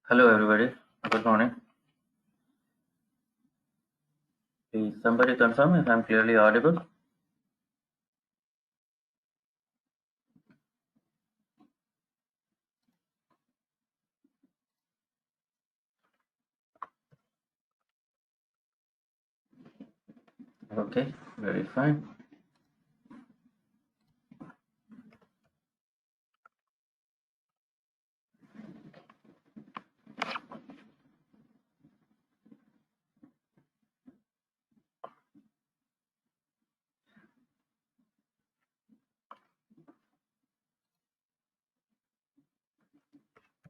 Hello, everybody. Good morning. Please, somebody confirm if I'm clearly audible. Okay, very fine.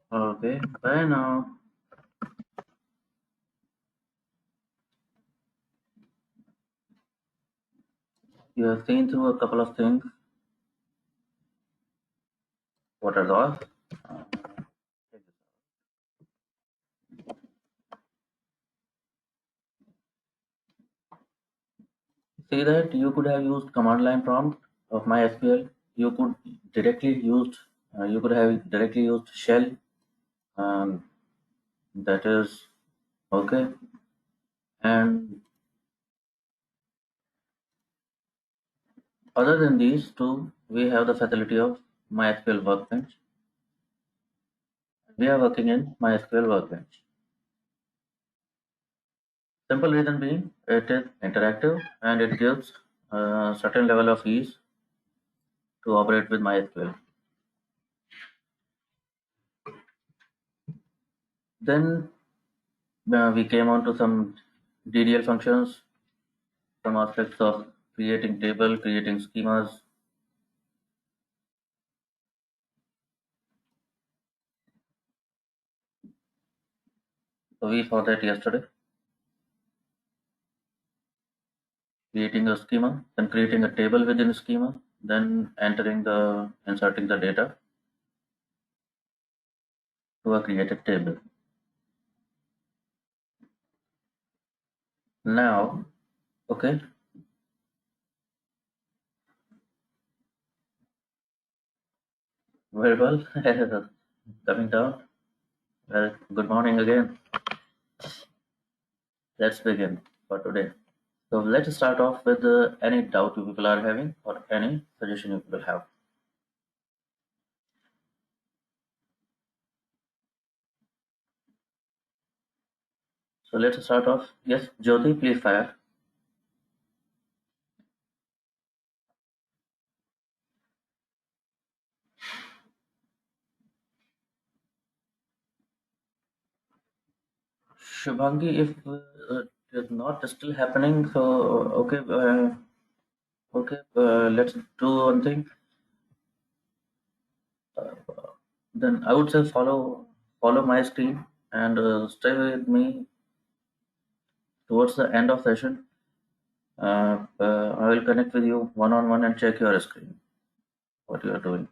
Okay, by now you have seen through a couple of things. What are those? Uh, See that you could have used command line prompt of MySQL. You could you could have directly used shell. Um, that is okay. And other than these two, we have the facility of MySQL Workbench. We are working in MySQL Workbench. Simple reason being it is interactive and it gives a certain level of ease to operate with MySQL. Then we came on to some DDL functions, some aspects of creating table, creating schemas. So we saw that yesterday. Creating a schema, then creating a table within a schema, then inserting the data to a created table. Now, okay, very well. Coming down. Well, good morning again. Let's begin for today. So let's start off with any doubt you people are having or any suggestion you people have. So let's start off. Yes, Jyoti, please fire. Shubhangi, if it is not still happening, so okay, let's do one thing. Uh, then I would say follow my screen and stay with me towards the end of session. I will connect with you one on one and check your screen, what you are doing.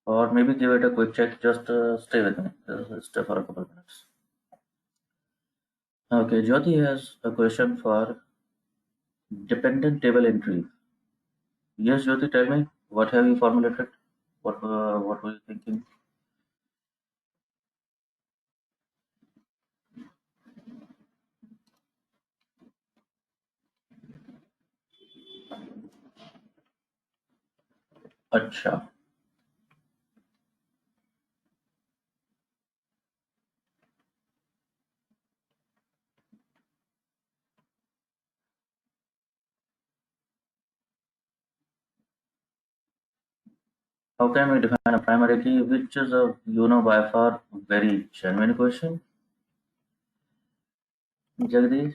Or maybe give it a quick check. Just stay with me. Stay for a couple of minutes. Okay, Jyoti has a question for dependent table entries. Yes, Jyoti, tell me, what have you formulated? What were you thinking? Acha. How can we define a primary key? Which is a by far very genuine question. Jagdish,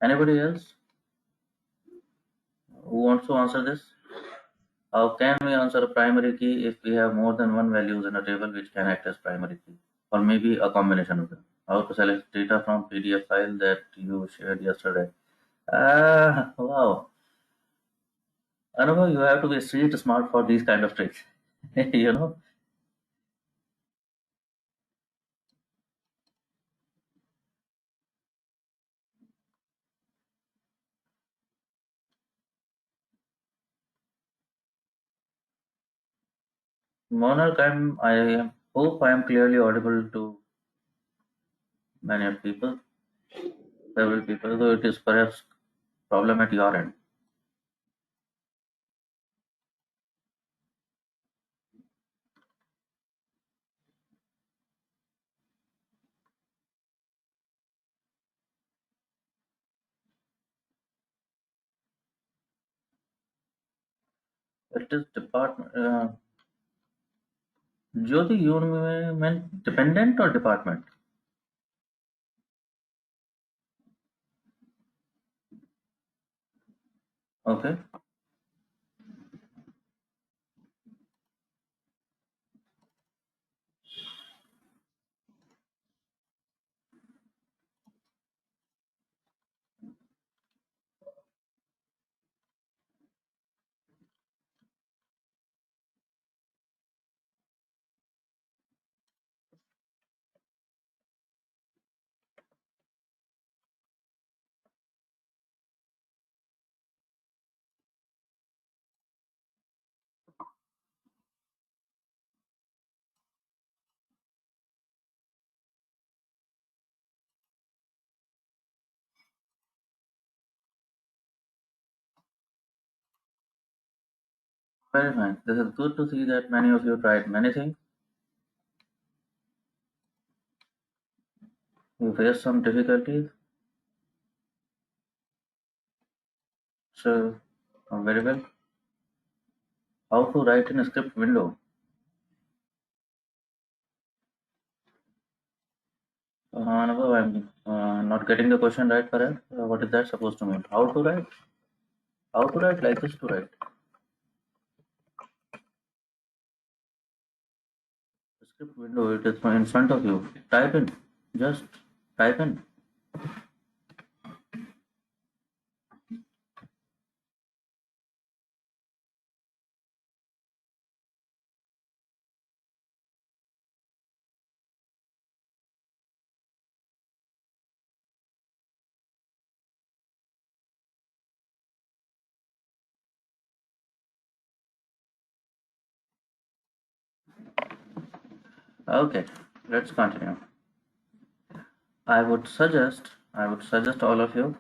anybody else who wants to answer this? How can we answer a primary key if we have more than one values in a table which can act as primary key? Or maybe a combination of them. How to select data from PDF file that you shared yesterday. Ah, wow. Anubhav, you have to be street smart for these kind of tricks. you know, Monarch, I hope I am clearly audible to many of people, several people, though it is perhaps problem at your end. It is department. Jyoti, you meant dependent or department? Okay. Very nice. This is good to see that many of you tried many things. You faced some difficulties. So, very well. How to write in a script window? Anubhav, I'm not getting the question right, perhaps. What is that supposed to mean? How to write? How to write like this to write? The script window, it is in front of you. Type in. Just type in. Okay, let's continue. I would suggest all of you.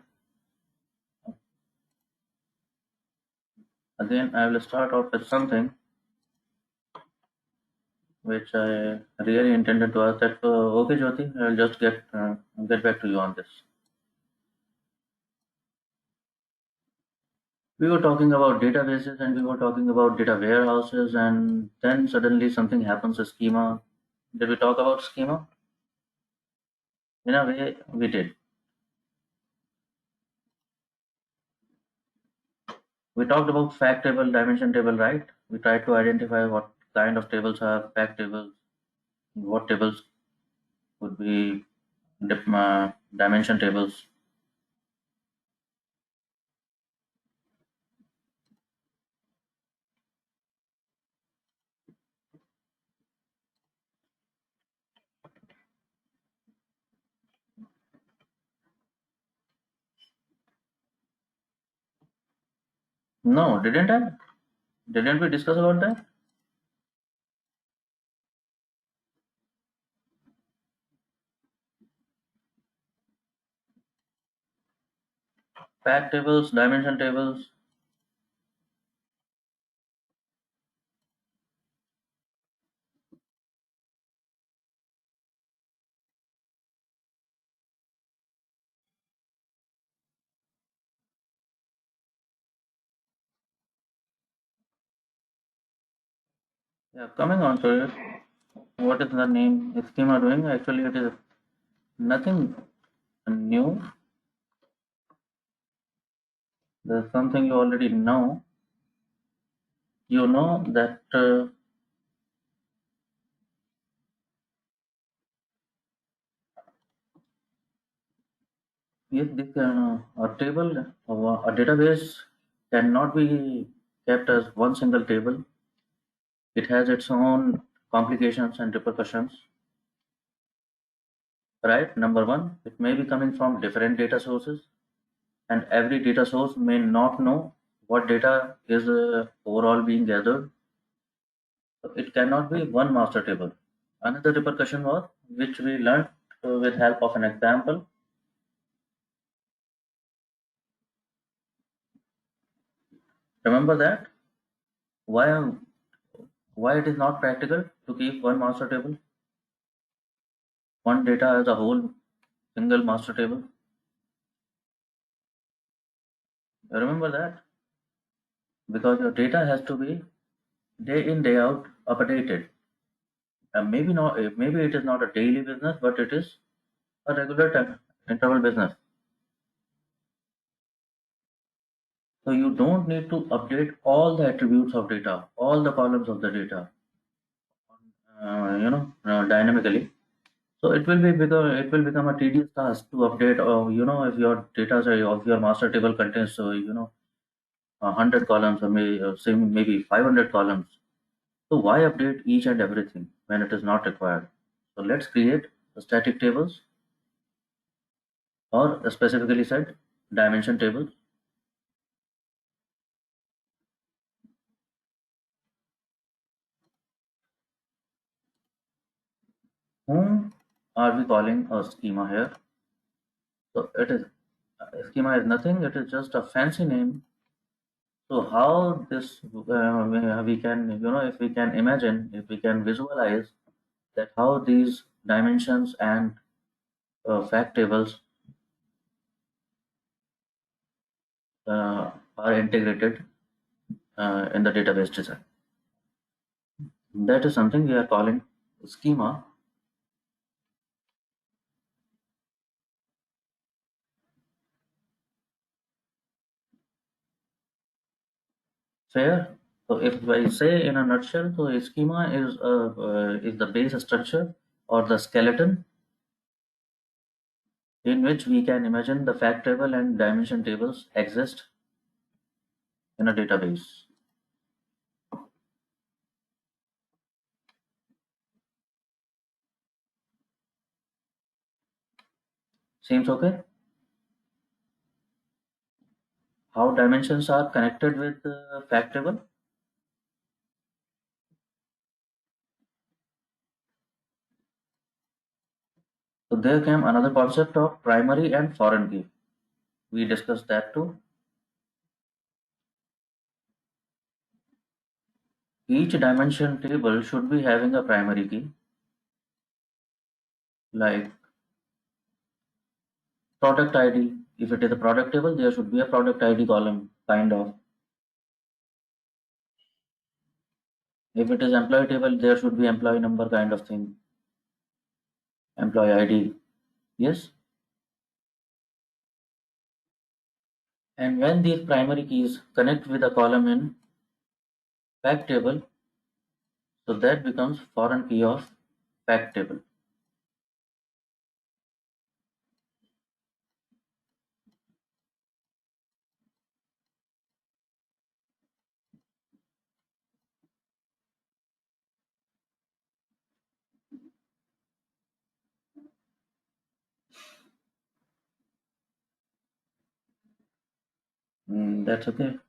Again, I will start off with something which I really intended to ask. That okay, Jyoti, I will just get back to you on this. We were talking about databases and we were talking about data warehouses, and then suddenly something happens. A schema. Did we talk about schema? In a way, we did. We talked about fact table, dimension table, right? We tried to identify what kind of tables are fact tables, what tables would be dimension tables. No, didn't I? Didn't we discuss about that? Fact tables, dimension tables. Yeah, coming on to it. What is the name schema doing? Actually, it is nothing new. There's something you already know. You know that yes, this a table or a database cannot be. kept as one single table. It has its own complications and repercussions. Right? Number one, it may be coming from different data sources, and every data source may not know what data is overall being gathered. So it cannot be one master table. Another repercussion was, which we learned with help of an example. Remember that why why it is not practical to keep one master table, one data as a whole, single master table. Remember that because your data has to be day in day out updated. Maybe not. Maybe it is not a daily business, but it is a regular interval business. So you don't need to update all the attributes of data, all the columns of the data, dynamically. So it will become a tedious task to update. If your data of your master table contains 100 columns or maybe 500 columns. So why update each and everything when it is not required? So let's create static tables, or specifically said, dimension tables. Whom are we calling a schema here? So it is schema is nothing. It is just a fancy name. So how this we can if we can imagine, if we can visualize that how these dimensions and fact tables are integrated in the database design. That is something we are calling schema. Fair. So if I say in a nutshell, so a schema is the base structure or the skeleton in which we can imagine the fact table and dimension tables exist in a database. Seems okay? How dimensions are connected with the fact table? So there came another concept of primary and foreign key. We discussed that too. Each dimension table should be having a primary key, like product ID. If it is a product table, there should be a product ID column, kind of. If it is employee table, there should be employee number kind of thing, employee ID. Yes. And when these primary keys connect with a column in fact table, so that becomes foreign key of fact table. That's okay.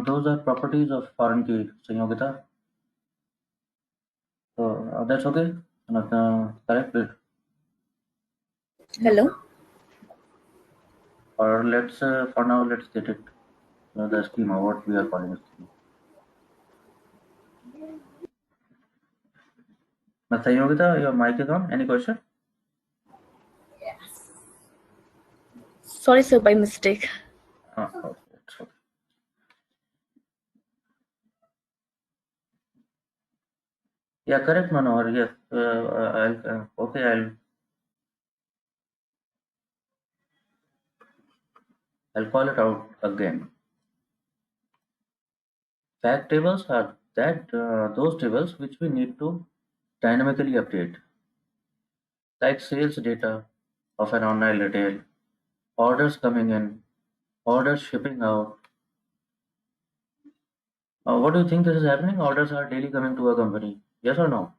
Those are properties of foreign key, Sanyogita. So that's okay. Correct it. Hello. Or let's for now let's get it the schema. What we are calling a schema. Sanyogita, your mic is on. Any question? Sorry, sir, by mistake. Okay, it's okay. Yeah, correct, Manohar. Yes. Okay. I'll call it out again. Fact tables are that those tables which we need to dynamically update, like sales data of an online retail, orders coming in, orders shipping out. What do you think this is happening? Orders are daily coming to a company. Yes or no?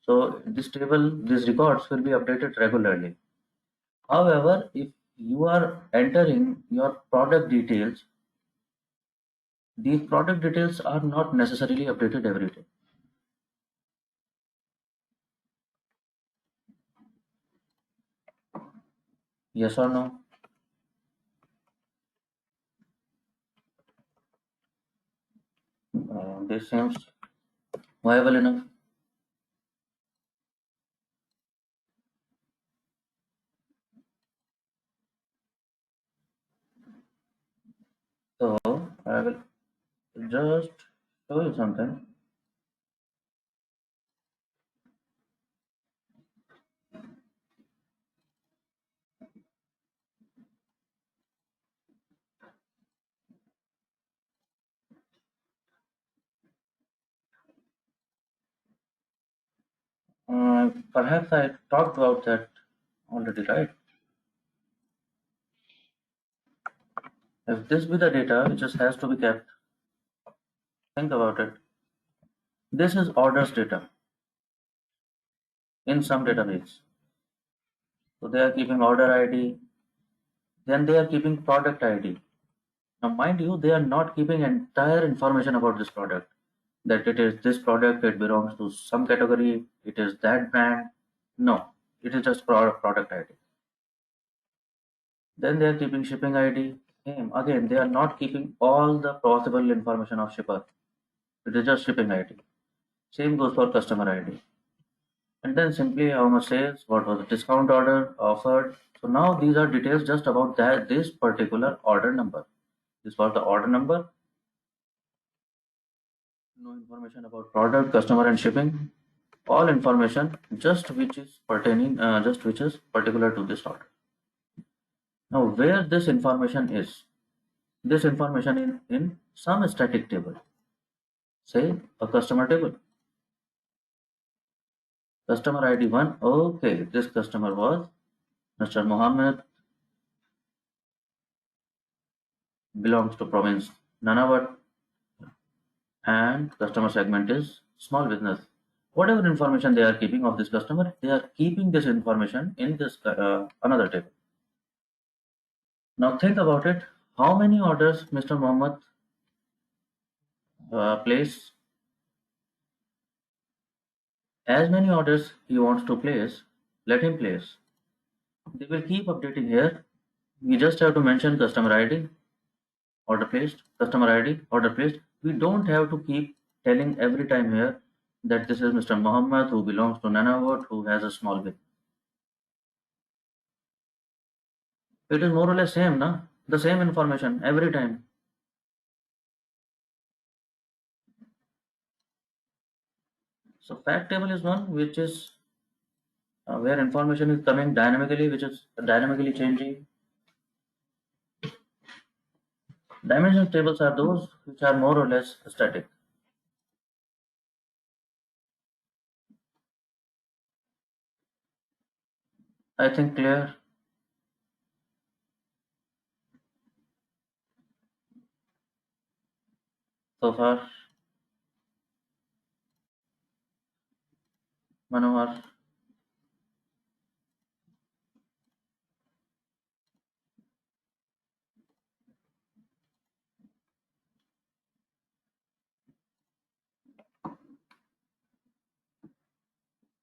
So this table, these records will be updated regularly. However, if you are entering your product details, these product details are not necessarily updated every day. Yes or no? This seems viable enough. So I will just show you something. Perhaps I talked about that already, right? If this be the data which just has to be kept, think about it. This is orders data in some database. So they are keeping order ID, then they are keeping product ID. Now, mind you, they are not keeping entire information about this product. That it is this product, it belongs to some category, it is that brand. No, it is just product ID. Then they are keeping shipping ID. Same. Again, they are not keeping all the possible information of shipper. It is just shipping ID. Same goes for customer ID. And then simply how much sales, what was the discount order offered. So now these are details just about that this particular order number. This was the order number. No information about product, customer, and shipping. All information just which is pertaining, just which is particular to this order. Now, where this information is, this information in some static table, say a customer table. Customer ID 1, okay, this customer was Mr. Mohammed, belongs to province Nanawat, and customer segment is small business. Whatever information they are keeping of this customer, they are keeping this information in this another table. Now think about it. How many orders Mr. Mohammed placed? As many orders he wants to place, let him place. They will keep updating here. We just have to mention customer ID, order placed, customer ID, order placed. We don't have to keep telling every time here that this is Mr. Mohammed who belongs to Nanawat who has a small bill. It is more or less same, na? The same information every time. So fact table is one which is where information is coming dynamically, which is dynamically changing. Dimension tables are those which are more or less static. I think clear so far, Manohar.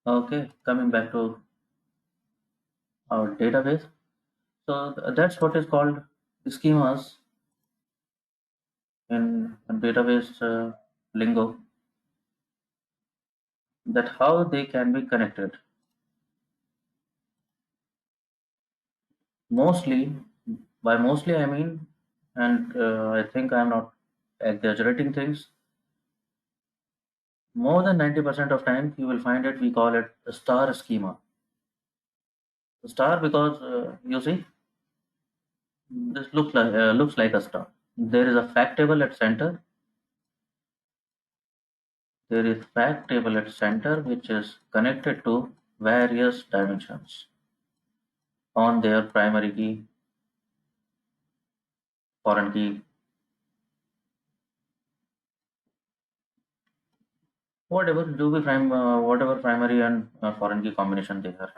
Okay, coming back to our database. So that's what is called schemas in database lingo. That how they can be connected. Mostly, by mostly I mean, and I think I'm not exaggerating things. More than 90% of time, you will find it. We call it a star schema. Star because you see this looks like a star. There is a fact table at center. There is fact table at center which is connected to various dimensions on their primary key, foreign key, whatever primary and foreign key combination they are.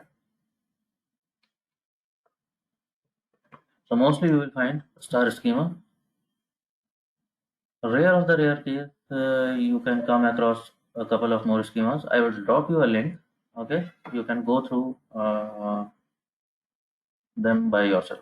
So mostly you will find star schema. Rare of the rare case, you can come across a couple of more schemas. I will drop you a link. Okay, you can go through them by yourself.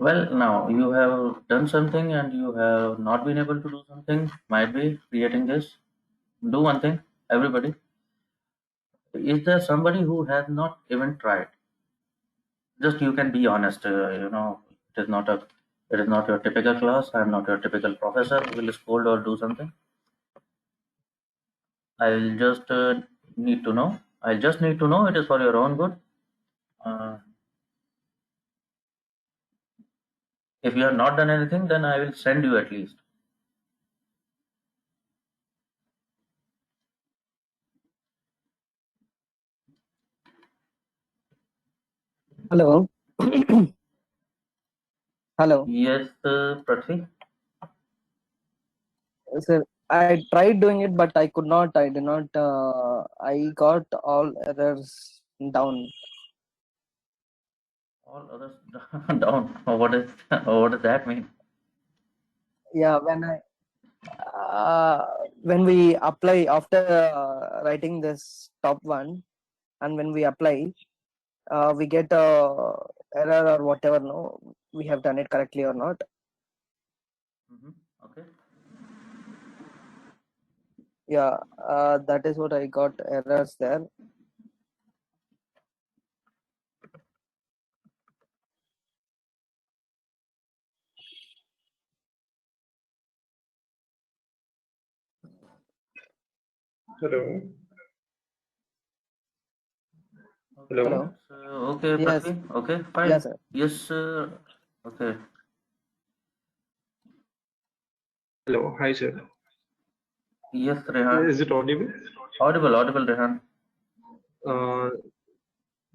Well, now you have done something and you have not been able to do something. Might be creating this. Do one thing, everybody. Is there somebody who has not even tried? Just you can be honest. It is not a, it is not your typical class. I am not your typical professor who will scold or do something. I'll just need to know. I just need to know. It is for your own good. Uh, if you have not done anything, then I will send you at least. Hello. Hello. Yes, Prithvi. Sir, I tried doing it, but I could not. I did not. I got all errors down. All others down. What does that mean? Yeah, when we apply after writing this top one, and when we apply, we get a error or whatever. No, we have done it correctly or not. Okay. Yeah, that is what I got errors there. Hello. Okay. Hello. Hello. Okay, Yes. Prithvi. Okay, fine. Yes, sir. Yes. Okay. Hello. Hi, sir. Yes, Rehan. Is it audible? Audible, Rehan. Uh,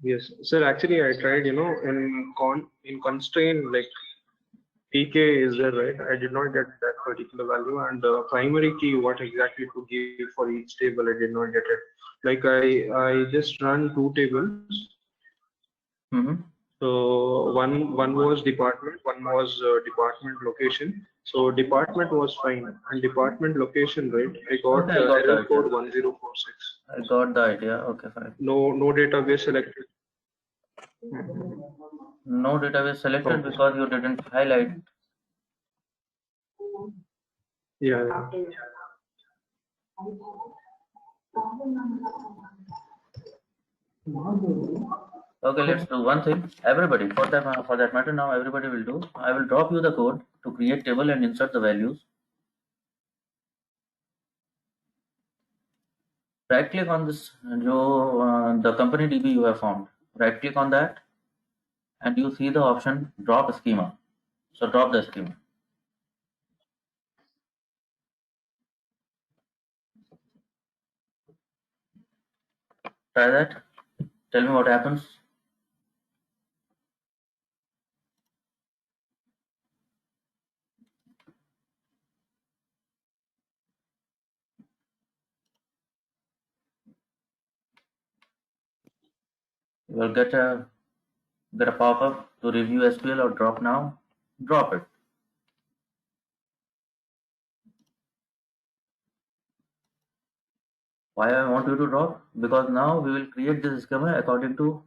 yes, sir. Actually, I tried. In constraint like PK is there, right? I did not get that particular value, and primary key, what exactly to give for each table, I did not get it. Like I just run two tables. Mm-hmm. So one was department, one was department location. So department was fine, and department location, right? I got Okay, I got the error idea. code 1046. I got the idea. Okay, fine. No database selected. No database selected Okay. because you didn't highlight. Yeah. Okay, let's do one thing. Everybody, for that matter, now everybody will do. I will drop you the code to create table and insert the values. Right click on this, the company DB you have formed. Right click on that, and you see the option drop schema. So drop the schema. Try that. Tell me what happens. You will get a pop-up to review SQL or drop now. Drop it. Why I want you to drop? Because now we will create this schema according to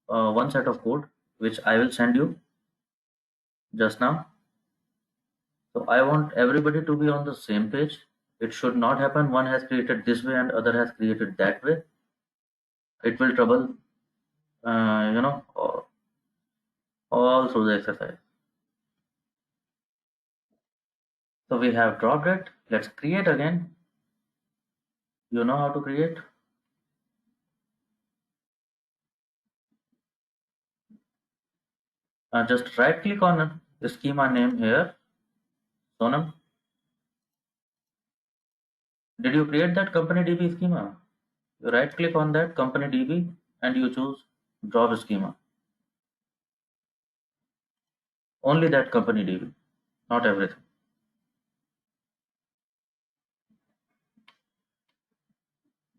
one set of code, which I will send you just now. So I want everybody to be on the same page. It should not happen one has created this way and other has created that way. It will trouble, all through the exercise. So we have dropped it. Let's create again. You know how to create? Just right click on the schema name here. Sonam, did you create that company DB schema? You right click on that company DB and you choose drop schema. Only that company DB, not everything.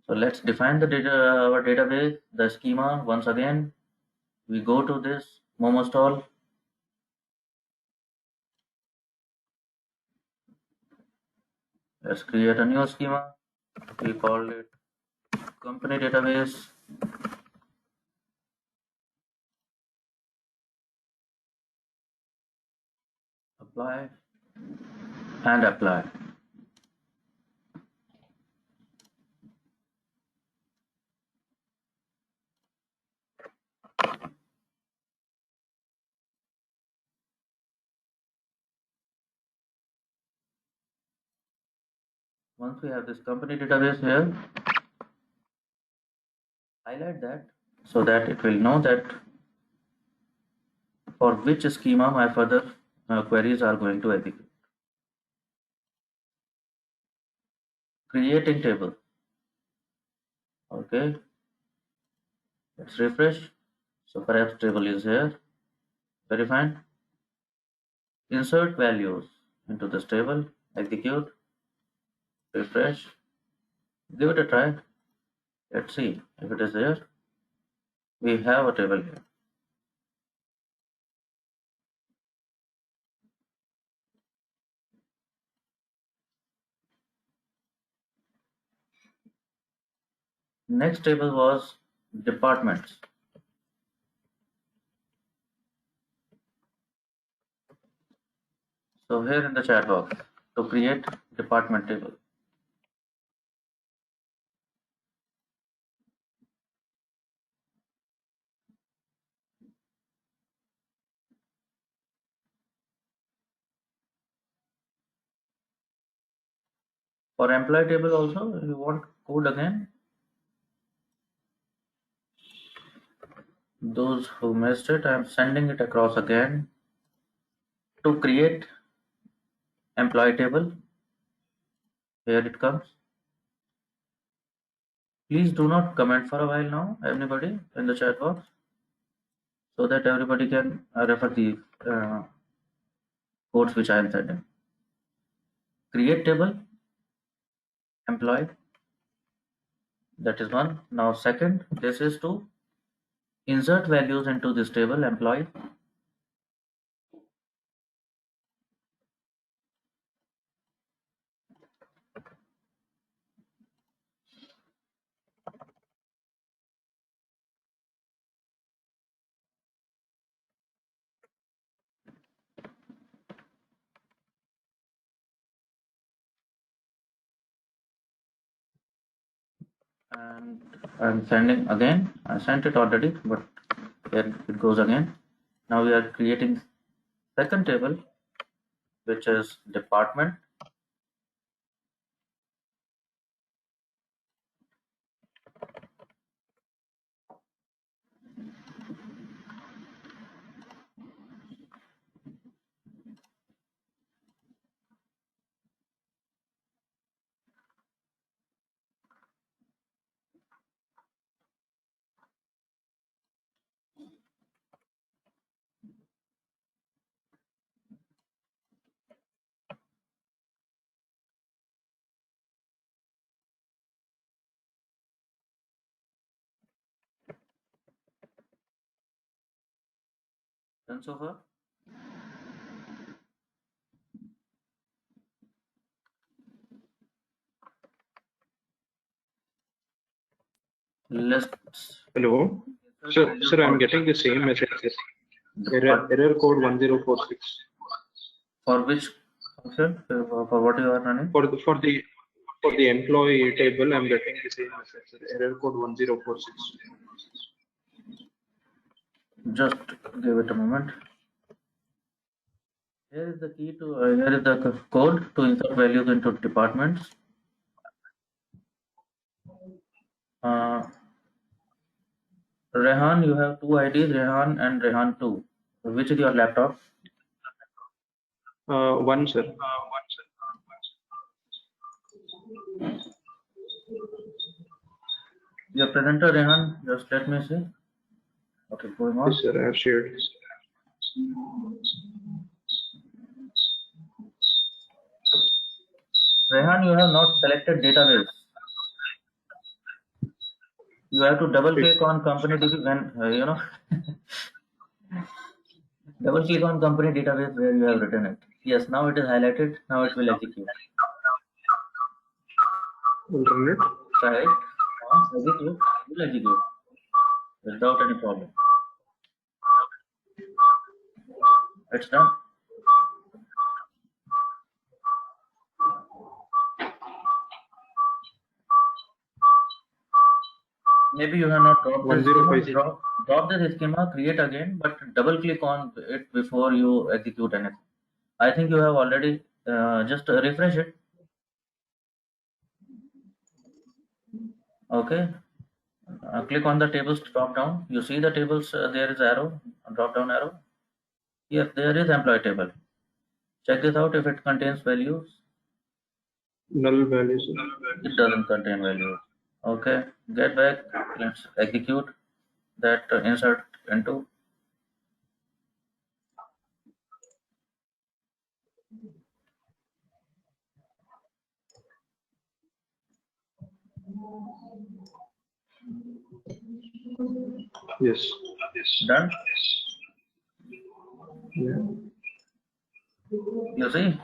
So let's define the data, our database, the schema. Once again, we go to this momostall. Let's create a new schema. We call it company database. Apply and apply. Once we have this company database here, highlight that so that it will know that for which schema my further queries are going to execute. Creating table. Okay, let's refresh. So perhaps table is here. Very fine. Insert values into this table. Execute. Refresh. Give it a try. Let's see if it is there. We have a table here. Next table was departments. So here in the chat box, to create department table. For employee table also, you want code again. Those who missed it, I'm sending it across again. To create employee table, here it comes. Please do not comment for a while now, anybody in the chat box, so that everybody can refer the codes which I am sending. Create table, employee, that is one. Now second, this is to insert values into this table, employee. And I'm sending again. I sent it already, but here it goes again. Now we are creating second table, which is department. Done so far? Let's Hello. Sir, I'm getting the same message. Error code 1046. For which function? For what you are running? For the employee table, I'm getting the same message. Sir. Error code 1046. Just give it a moment. Here is the key to here is the code to insert values into departments. Rehan, you have two IDs, Rehan and Rehan 2. Which is your laptop? One, sir. Your presenter, Rehan, just let me see. Okay, going on. Yes, sir. I have shared. Rehan, you have not selected database. You have to double click on company when double click on company database where you have written it. Yes, now it is highlighted. Now it will execute. Will run it. Try it. Execute. It will execute without any problem. It's done. Maybe you have not dropped this schema. 1056. Drop this schema, create again, but double click on it before you execute anything. I think you have already just refresh it. Okay. Click on the tables drop down. You see the tables, there is arrow, drop down arrow. Yes, there is employee table. Check this out if it contains values. Null values. It doesn't contain values. Okay, get back. Let's execute that insert into. Yes. Done. Yeah. You see,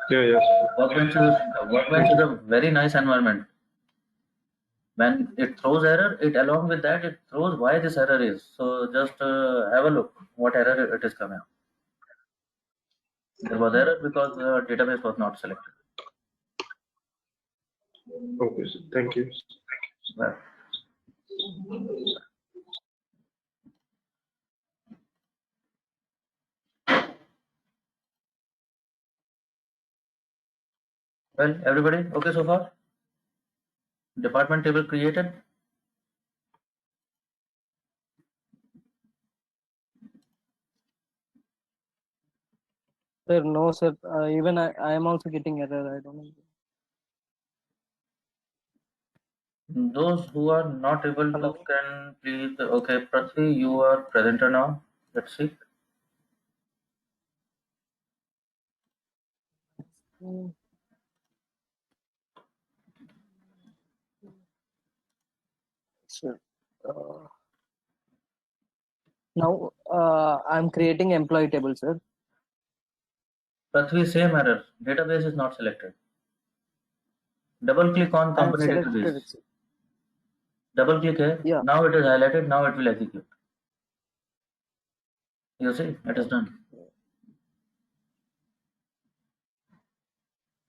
Yeah. Yes. Workbench is a very nice environment. When it throws error, it along with that it throws why this error is. So just have a look what error it is coming. There was error because the database was not selected. Okay, sir. Thank you. Well, everybody, okay so far? Department table created. Sir, no, sir. Even I am also getting error. I don't know. Those who are not able Hello? to can please. Okay, Prithvi, you are presenter now. Let's see. Mm. Sure. Now I'm creating employee table, sir. Prithvi, same error. Database is not selected. Double click on I've company selected database. it, sir. Double click here. Yeah. Now it is highlighted. Now it will execute. You see, it is done.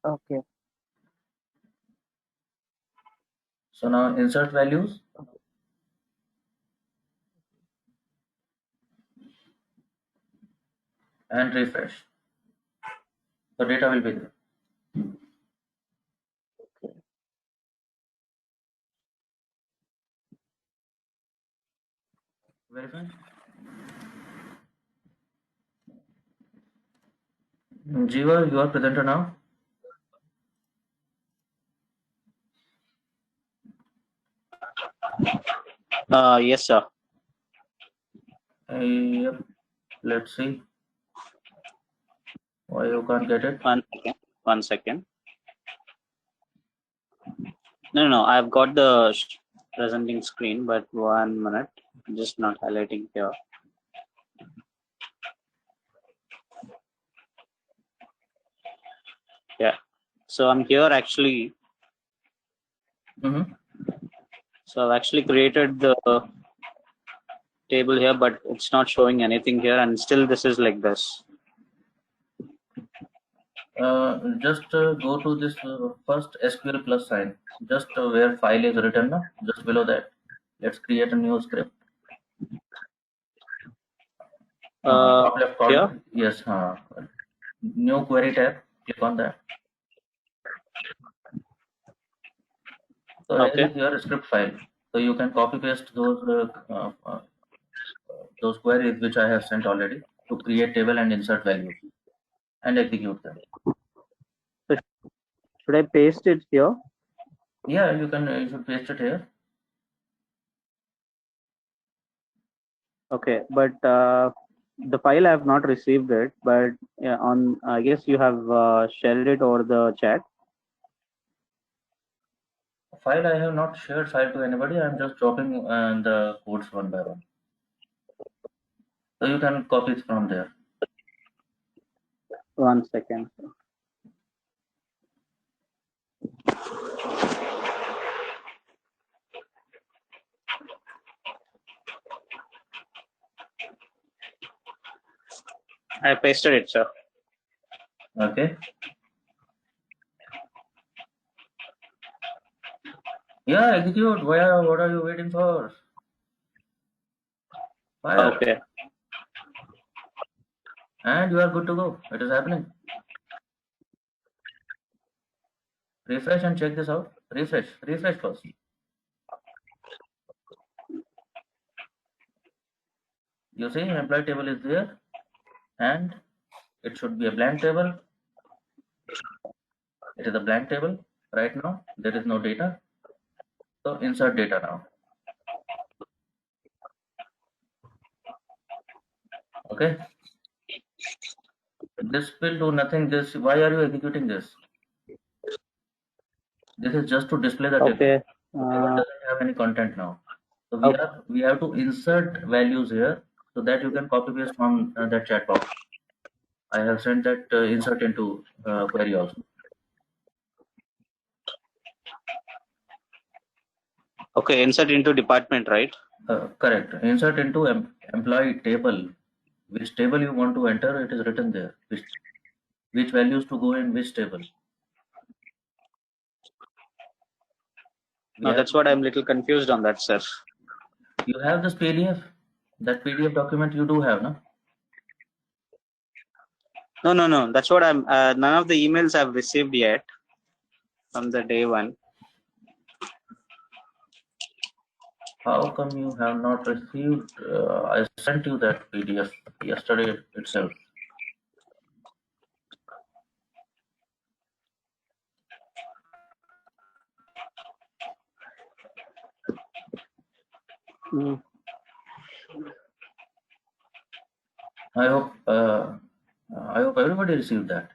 Okay. So now insert values. And refresh. The data will be there. Okay. Verify. Jiva, you are presenter now. Yes, sir. Yep. Let's see. Why you can't get it? One second. No. I've got the presenting screen, but 1 minute. I'm just not highlighting here. Yeah. So I'm here actually. Mm-hmm. So I've actually created the table here, but it's not showing anything here, and still this is like this. Just go to this first SQL plus sign, just where file is written, no? Just below that. Let's create a new script. Top left corner. Here? Yes. New query tab. Click on that. So here Okay. is your script file. So you can copy paste those queries which I have sent already to create table and insert values and execute them. So should I paste it here? Yeah, you should paste it here. Okay, but the file I have not received it, but yeah, I guess you have shared it over the chat. File I have not shared file to anybody. I'm just dropping the codes one by one. So you can copy it from there. 1 second. I pasted it, sir. Okay. Yeah, execute. What are you waiting for? Fire. Okay. And you are good to go. It is happening. Refresh and check this out. Refresh first. You see, employee table is there, and it should be a blank table. It is a blank table right now. There is no data. So insert data now. Okay. This will do nothing. Why are you executing this? This is just to display the table. Okay. The table doesn't have any content now. So we have to insert values here so that you can copy paste from that chat box. I have sent that insert into query also. Okay, insert into department, right? Correct. Insert into employee table. Which table you want to enter, it is written there. Which values to go in which table. No, that's what I'm little confused on that, sir. You have this PDF. That PDF document you do have, no? No. That's what I'm. None of the emails I've received yet from the day one. How come you have not received? I sent you that PDF yesterday itself. Mm. I hope everybody received that.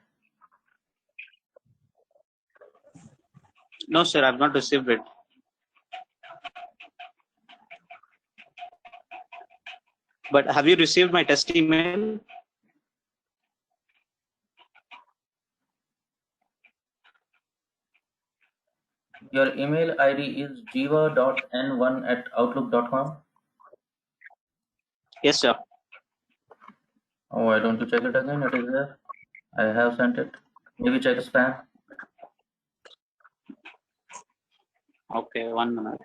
No, sir, I've not received it. But have you received my test email? Your email ID is jiva.n1@outlook.com. Yes, sir. Oh, why don't you check it again? It is there. I have sent it. Maybe check spam. Okay, 1 minute.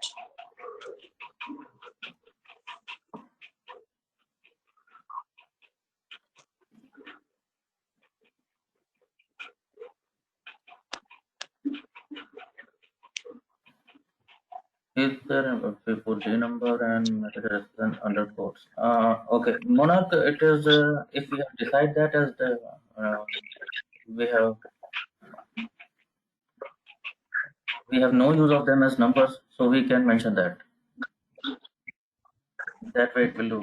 Is there before J number and method and underscores? Okay, Monarch. It is if we have decided that as the we have no use of them as numbers, so we can mention that. That way it will do.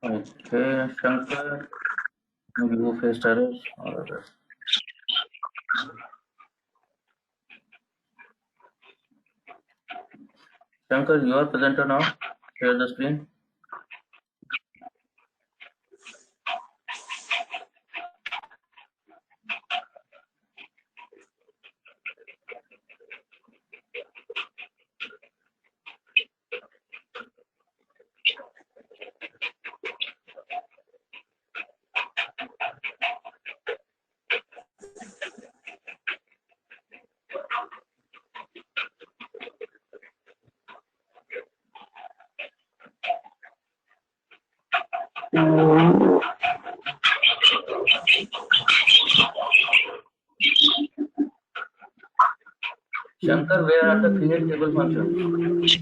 Okay, Shankar, maybe you faced errors or others. Shankar, you are presenter now. Share the screen. Shankar, where are the create table functions?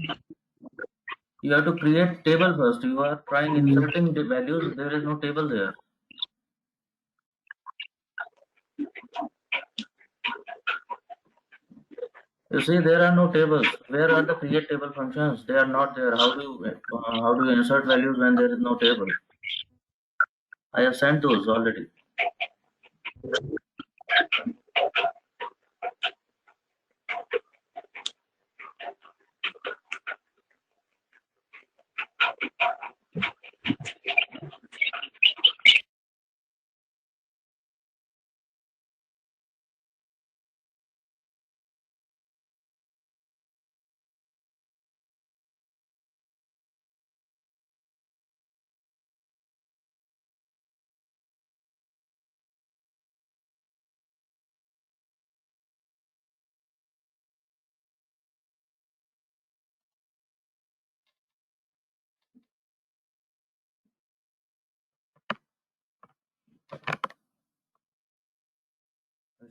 You have to create table first. You are trying inserting the values. There is no table there. You see, there are no tables. Where are the create table functions? They are not there. How do you insert values when there is no table? I have sent those already.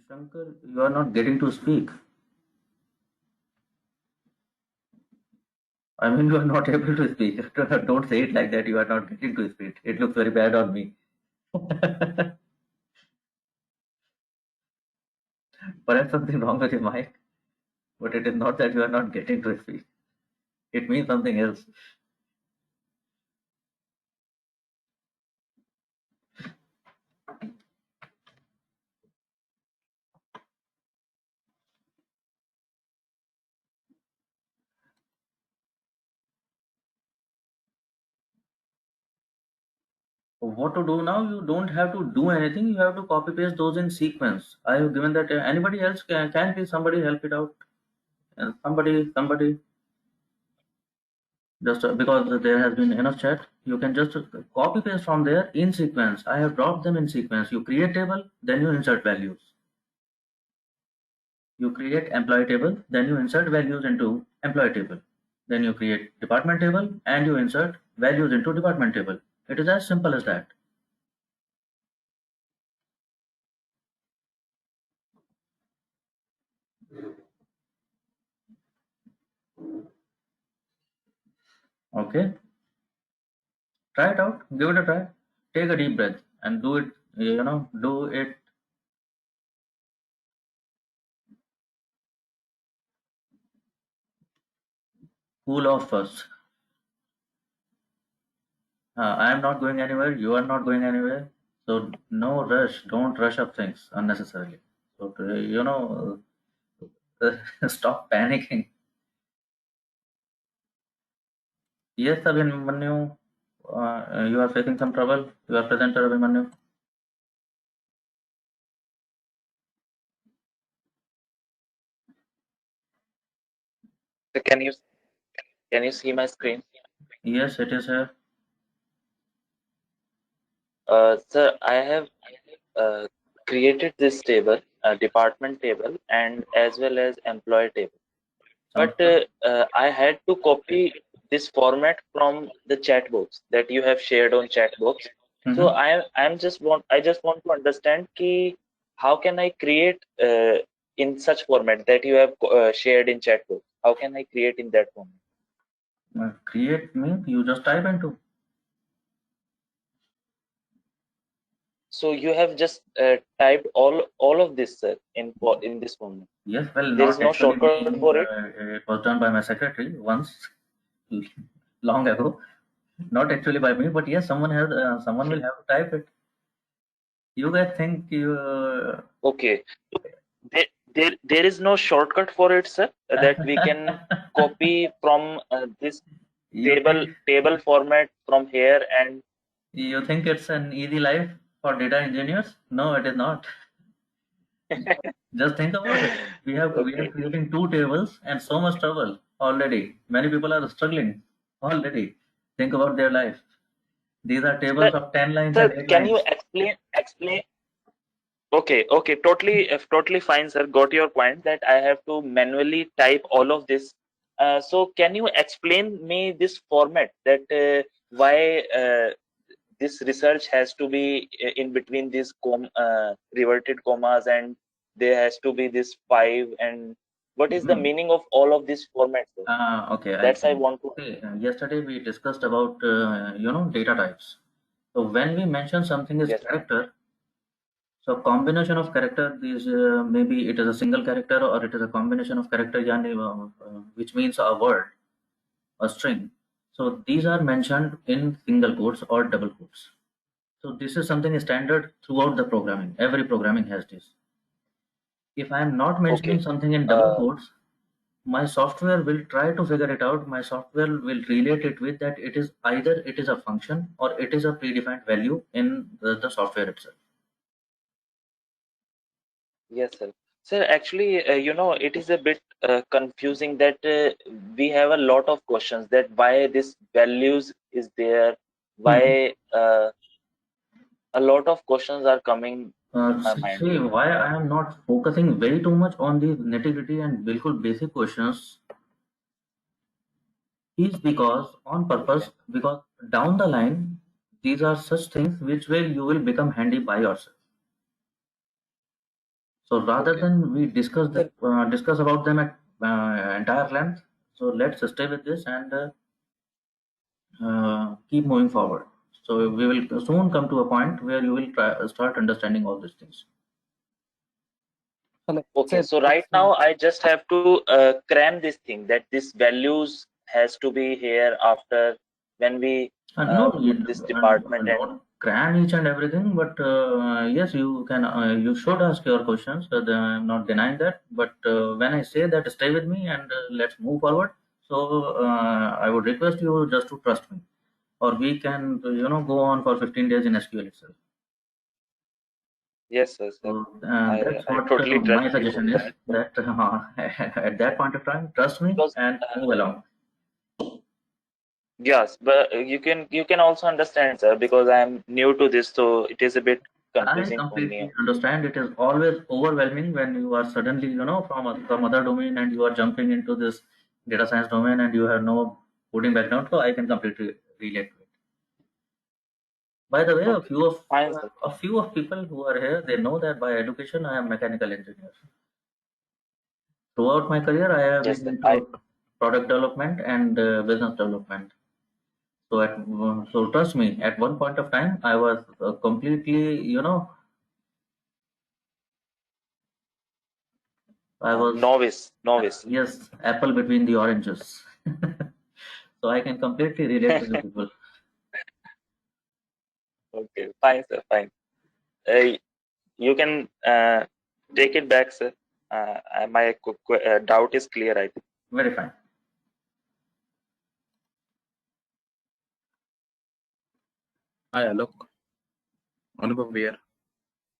Shankar, you are not getting to speak. I mean, you are not able to speak. Don't say it like that. You are not getting to speak. It looks very bad on me. Perhaps something wrong with your mic, but it is not that you are not getting to speak. It means something else. What to do now? You don't have to do anything. You have to copy paste those in sequence. I have given that. Anybody else can please somebody help it out? Somebody, just because there has been enough chat, you can just copy paste from there in sequence. I have dropped them in sequence. You create table, then you insert values. You create employee table, then you insert values into employee table. Then you create department table and you insert values into department table. It is as simple as that. Okay, try it out, give it a try, take a deep breath and do it, do it. Cool off first. I am not going anywhere, you are not going anywhere, so no rush, don't rush up things unnecessarily. So stop panicking. Yes, Abhimanyu, you are facing some trouble. You are presenter, Abhimanyu. So can you see my screen? Yes, it is here. Sir, I have created this table, department table, and as well as employee table. Sounds But good. I had to copy this format from the chat box that you have shared on chat box. So I just want to understand ki how can I create in such format that you have shared in chat box? How can I create in that format? Create means you just type into. So you have just typed all of this, sir, in this format. Yes, well, There is not no actually shortcut me. for it. It was done by my secretary once, long ago. Not actually by me, but yes, someone will have to type it. You guys think you? Okay. There is no shortcut for it, sir, that we can copy from this you think table format from here and you think it's an easy life for data engineers? No, it is not. Just think about it. We are okay. creating two tables and so much trouble already. Many people are struggling already. Think about their life. These are tables Sir, of 10 lines and sir, 8 can you lines. explain? Okay, totally fine, sir. Got your point that I have to manually type all of this. So can you explain me this format that why this research has to be in between these reverted commas, and there has to be this 5, and what is the meaning of all of these formats, sir? Okay, That's I want to. okay. Yesterday we discussed about data types. So when we mention something is Yes. character, so combination of character is maybe it is a single character or it is a combination of character, which means a word, a string. So these are mentioned in single quotes or double quotes. So this is something standard throughout the programming. Every programming has this. If I am not mentioning Okay. something in double quotes, my software will try to figure it out. My software will relate it with that it is either it is a function or it is a predefined value in the software itself. Yes, sir. Sir, actually, it is a bit confusing that we have a lot of questions that why this values is there, why a lot of questions are coming in my mind. See, why I am not focusing very too much on these nitty-gritty and bilkul basic questions is because on purpose, because down the line, these are such things which will you will become handy by yourself. So rather Okay. than we discuss about them at entire length, so let's stay with this and keep moving forward. So we will soon come to a point where you will start understanding all these things. Okay, so right now I just have to cram this thing that this values has to be here after when we No, put this department and don't cram each and everything, but yes, you can. You should ask your questions. I'm not denying that. But when I say that, stay with me and let's move forward. So I would request you just to trust me, or we can, go on for 15 days in SQL itself. yes, sir. So that's I what totally trust my you suggestion on is. that That at that point of time, trust me because and move along. yes, but you can also understand, sir, because I'm new to this, so it is a bit I confusing for me. completely understand. It is always overwhelming when you are suddenly, from other domain and you are jumping into this data science domain and you have no coding background. So I can completely relate to it. By the way, Okay, fine, sir. a few of people who are here, they know that by education I am mechanical engineer. Throughout my career, I have Yes, been sir. into product development and business development. So trust me, at one point of time, I was completely, I was Novice. yes, apple between the oranges. So I can completely relate to you people. Okay, fine, sir. Fine. Uh, you can take it back, sir. My doubt is clear, I think. Very fine. Hi, Alok. Anubhav here.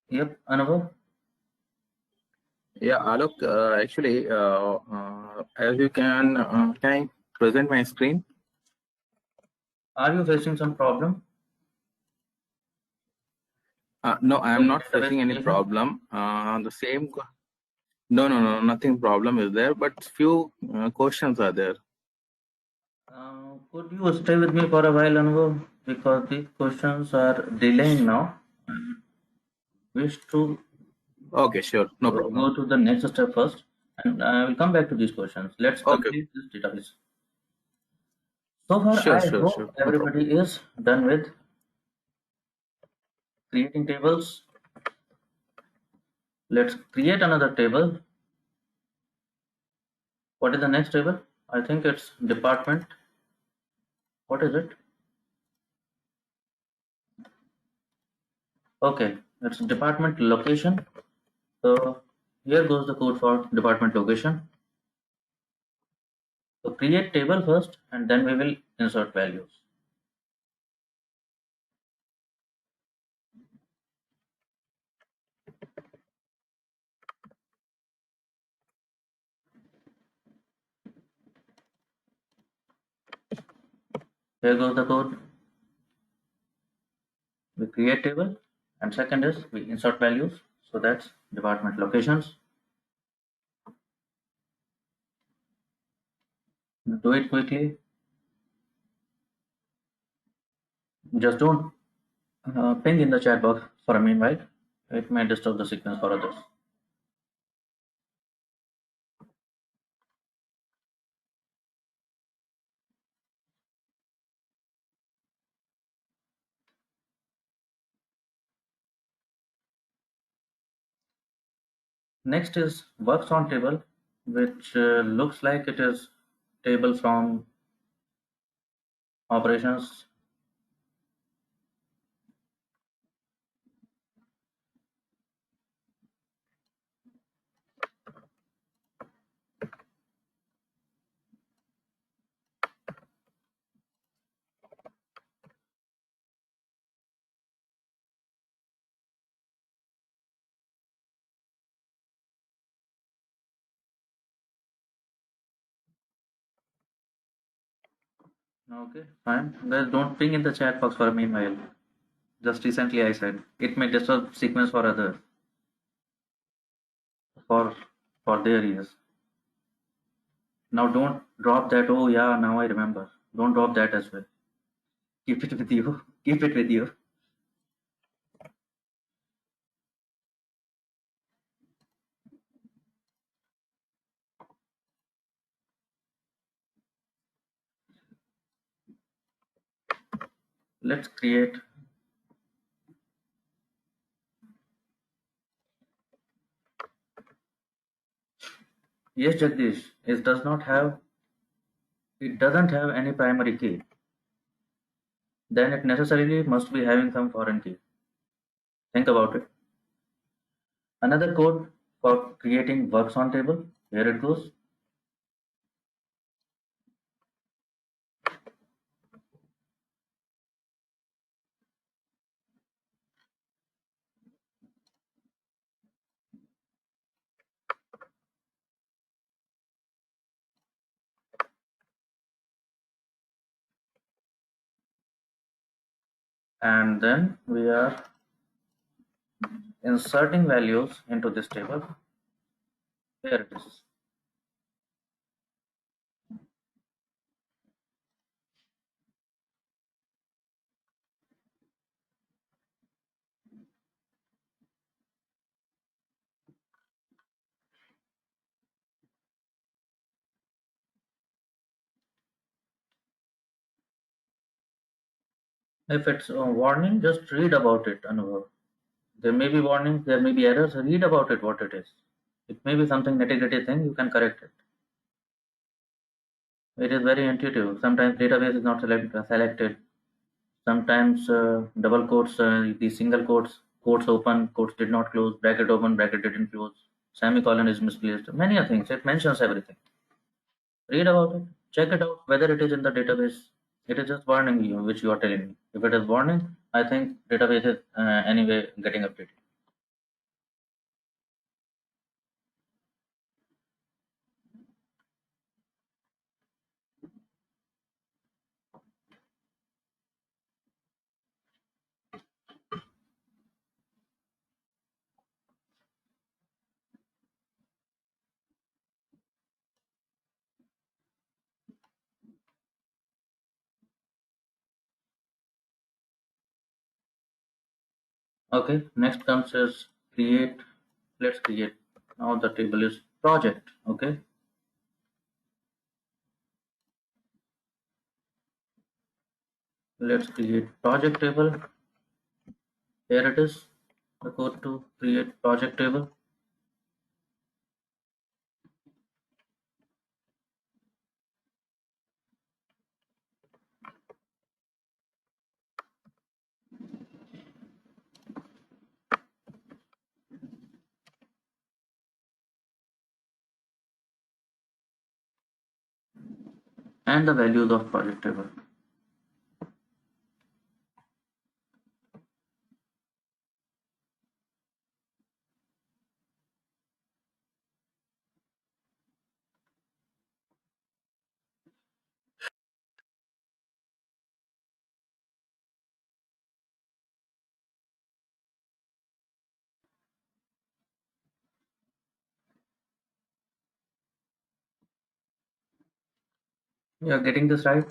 Yep, Anubhav. Yeah, Alok, actually, as you can I present my screen? Are you facing some problem? No, I am not The way facing any speaking? problem. No, nothing problem is there, but few questions are there. Could you stay with me for a while, Anubhav? Because these questions are delaying now. Wish to Okay, sure, no problem. go to the next step first, and I will come back to these questions. Let's Okay. complete this database. So far, Sure, I sure, hope no problem. everybody is done with creating tables. Let's create another table. What is the next table? I think it's department. What is it? Okay, it's department location. So here goes the code for department location. So create table first and then we will insert values. Here goes the code. We create table and second is we insert values. So that's department locations. Do it quickly. Just don't ping in the chat box for a meanwhile. It may disturb the sequence for others. Next is works on table, which looks like it is table from operations. Okay, fine. Guys, don't ping in the chat box for a meanwhile. Just recently I said it may disturb sequence for others. For their ears. Now don't drop that. Oh yeah, now I remember. Don't drop that as well. Keep it with you. Keep it with you. Let's create. Yes, Jagdish. It does not have. It doesn't have any primary key. Then it necessarily must be having some foreign key. Think about it. Another code for creating works on table. Here it goes. And then we are inserting values into this table. Here it is. If it's a warning, just read about it, Anubhav. There may be warnings, there may be errors. Read about it, what it is. It may be something nitty-gritty thing, you can correct it. It is very intuitive. Sometimes database is not selected. Sometimes double quotes, the single quotes open, quotes did not close, bracket open, bracket didn't close, semicolon is misplaced. Many things. It mentions everything. Read about it. Check it out whether it is in the database. It is just warning you, which you are telling me. If it is warning, I think database is anyway getting updated. Okay, next comes is create. Let's create. Now the table is project. Okay, let's create project table. Here it is. The code to create project table. And the values of project table. You are getting this right?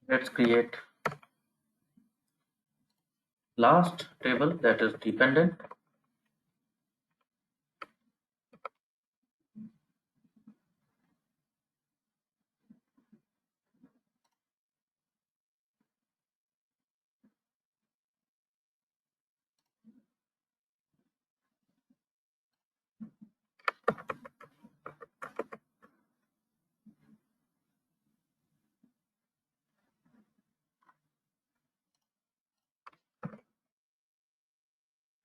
Let's create last table, that is dependent.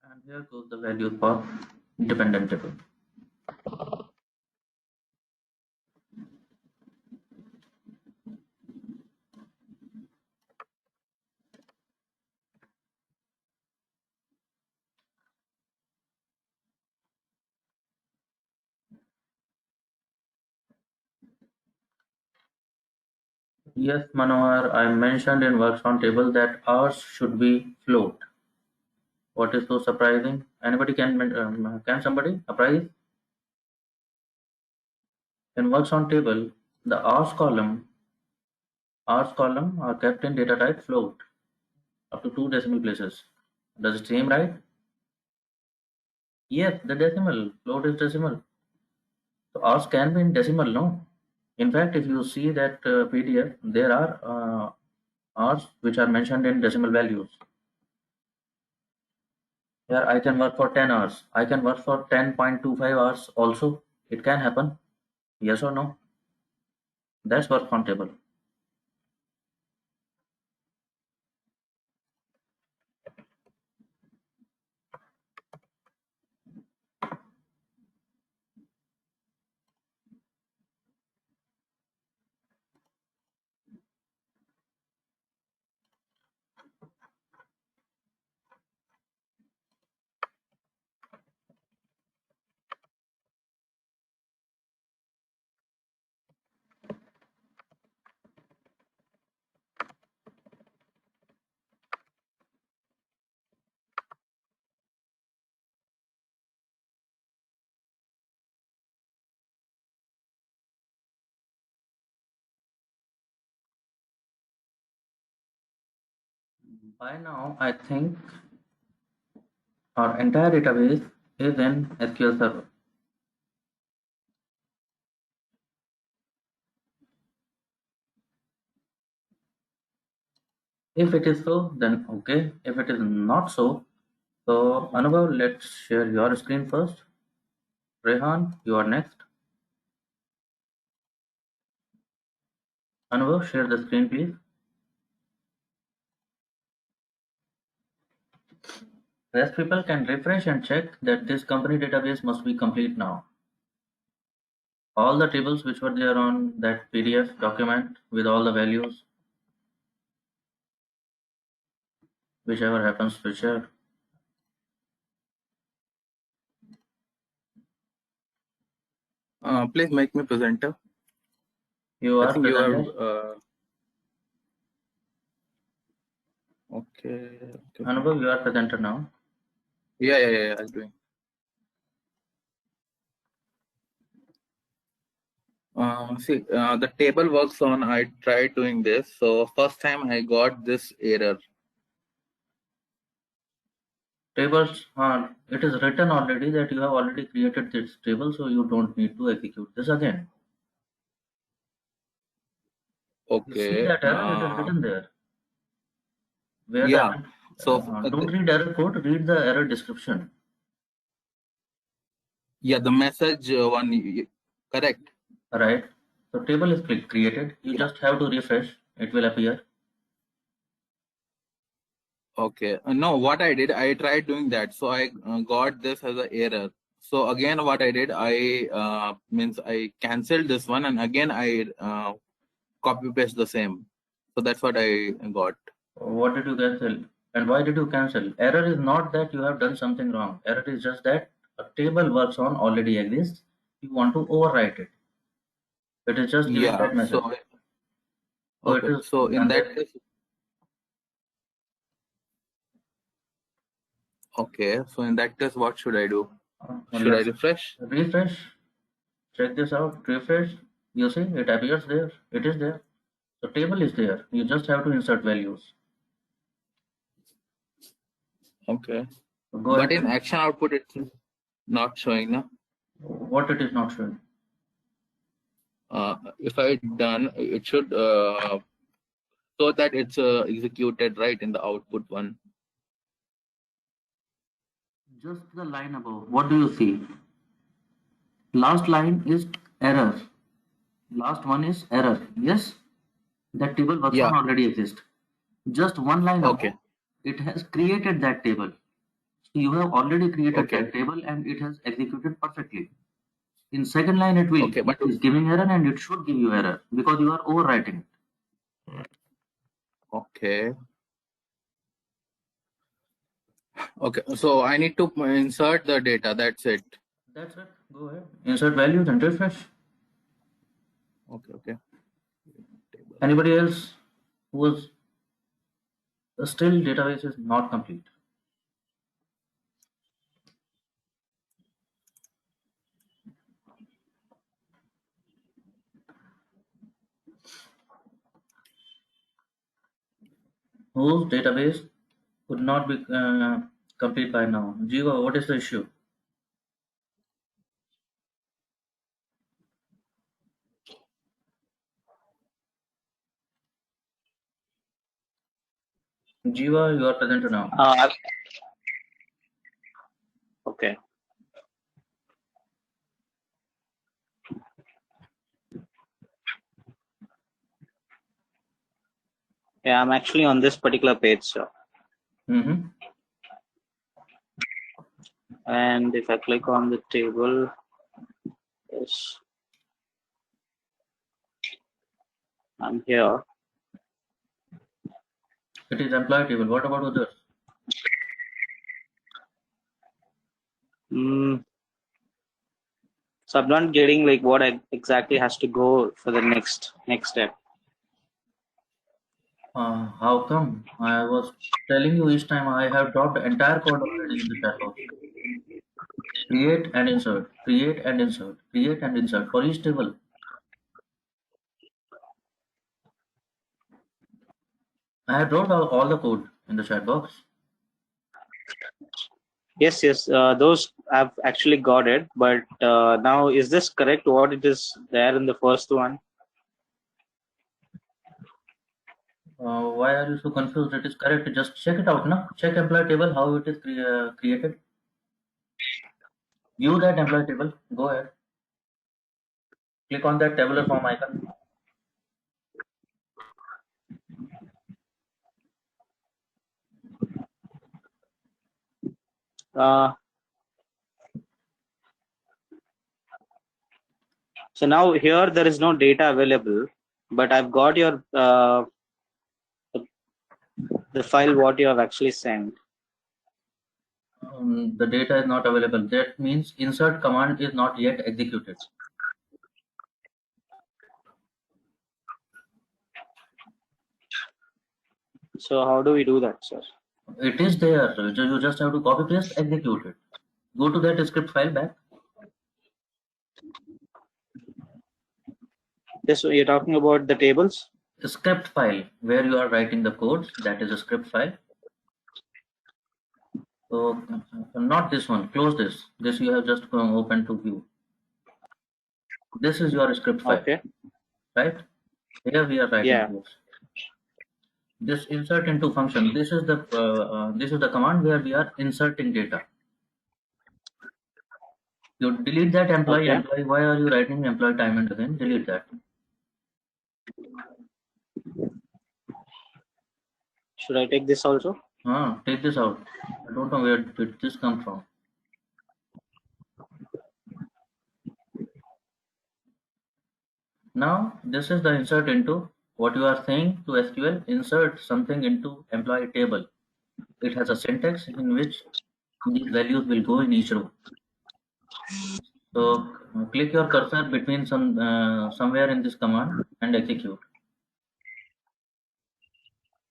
And here goes the value for dependent table. Yes, Manohar, I mentioned in works on table that ours should be float. What is so surprising? Anybody can somebody apprise? In works on table, the hours column are kept in data type float up to 2 decimal places. Does it seem right? Yes, the decimal float is decimal. So hours can be in decimal, no? In fact, if you see that PDF, there are hours which are mentioned in decimal values. Here I can work for 10 hours. I can work for 10.25 hours also. It can happen. Yes or no? That's work on table. By now, I think our entire database is in SQL Server. If it is so, then okay. If it is not so, Anubhav, let's share your screen first. Rehan, you are next. Anubhav, share the screen, please. Rest people can refresh and check that this company database must be complete now. All the tables which were there on that PDF document with all the values, whichever happens to share. Please make me presenter. You I are think you presenter. are. Okay. Anubhav, you are presenter now. Yeah. I'm doing. See, the table works on. I tried doing this. So first time I got this error. Tables, it is written already that you have already created this table, so you don't need to execute this again. You see Okay. that error, it is written there. Where Yeah. don't read error code, read the error description. Yeah, the message one, correct. Right. So table is created. You just have to refresh. It will appear. Okay. No, what I did, I tried doing that. So I got this as an error. So again, what I did, I canceled this one, and again I copy paste the same. So that's what I got. What did you cancel? And why did you cancel? Error is not that you have done something wrong. Error is just that a table works on already exists. You want to overwrite it. It is just giving that message. So Okay. it is. So in that case, okay. So in that case, what should I do? Should I refresh? Refresh. Check this out. Refresh. You see, it appears there. It is there. The table is there. You just have to insert values. Okay. So go But ahead. in action output, it's not showing. Na? What it is not showing? If I done, it should so that it's executed right in the output one. Just the line above. What do you see? Last line is error. Last one is error. Yes? That table workspace Yeah. already exists. Just one line Okay. above, it has created that table. So you have already created Okay. that table and it has executed perfectly. In second line, it will. Okay, but It is giving error and it should give you error because you are overwriting it. okay. Okay. So I need to insert the data. That's it. That's it. Go ahead. Insert values and refresh. Okay. Okay. Anybody else whose still database is not complete? Whose database could not be complete by now? Jiva, what is the issue? Jiva, you are present now. Okay. Yeah, I'm actually on this particular page, sir. Mm-hmm. And if I click on the table, yes, I'm here. It is employee table. What about others? So I'm not getting like what exactly has to go for the next step. How come? I was telling you each time I have dropped the entire code already in the chat box. Create and insert, create and insert, create and insert for each table. I have dropped all the code in the chat box. Yes, those I've actually got it. But now, is this correct? What it is there in the first one? Why are you so confused? It is correct. Just check it out, no? Check employee table how it is created. View that employee table. Go ahead. Click on that tabular form icon. So now here there is no data available, but I've got your the file what you have actually sent. The data is not available. That means insert command is not yet executed. So how do we do that, sir? It is there. You just have to copy paste, execute it. Go to that script file back. This you're talking about the tables? The script file where you are writing the codes, that is a script file. So not this one. Close this. This you have just open to view. This is your script file. Okay. Right? Here we are writing Yeah. codes. This insert into function. This is the command where we are inserting data. You delete that employee. Okay. Employee. Why are you writing employee time and again? Delete that. Should I take this also? Take this out. I don't know where did this come from. Now this is the insert into what you are saying to SQL. Insert something into employee table. It has a syntax in which these values will go in each row. So click your cursor between somewhere in this command and execute.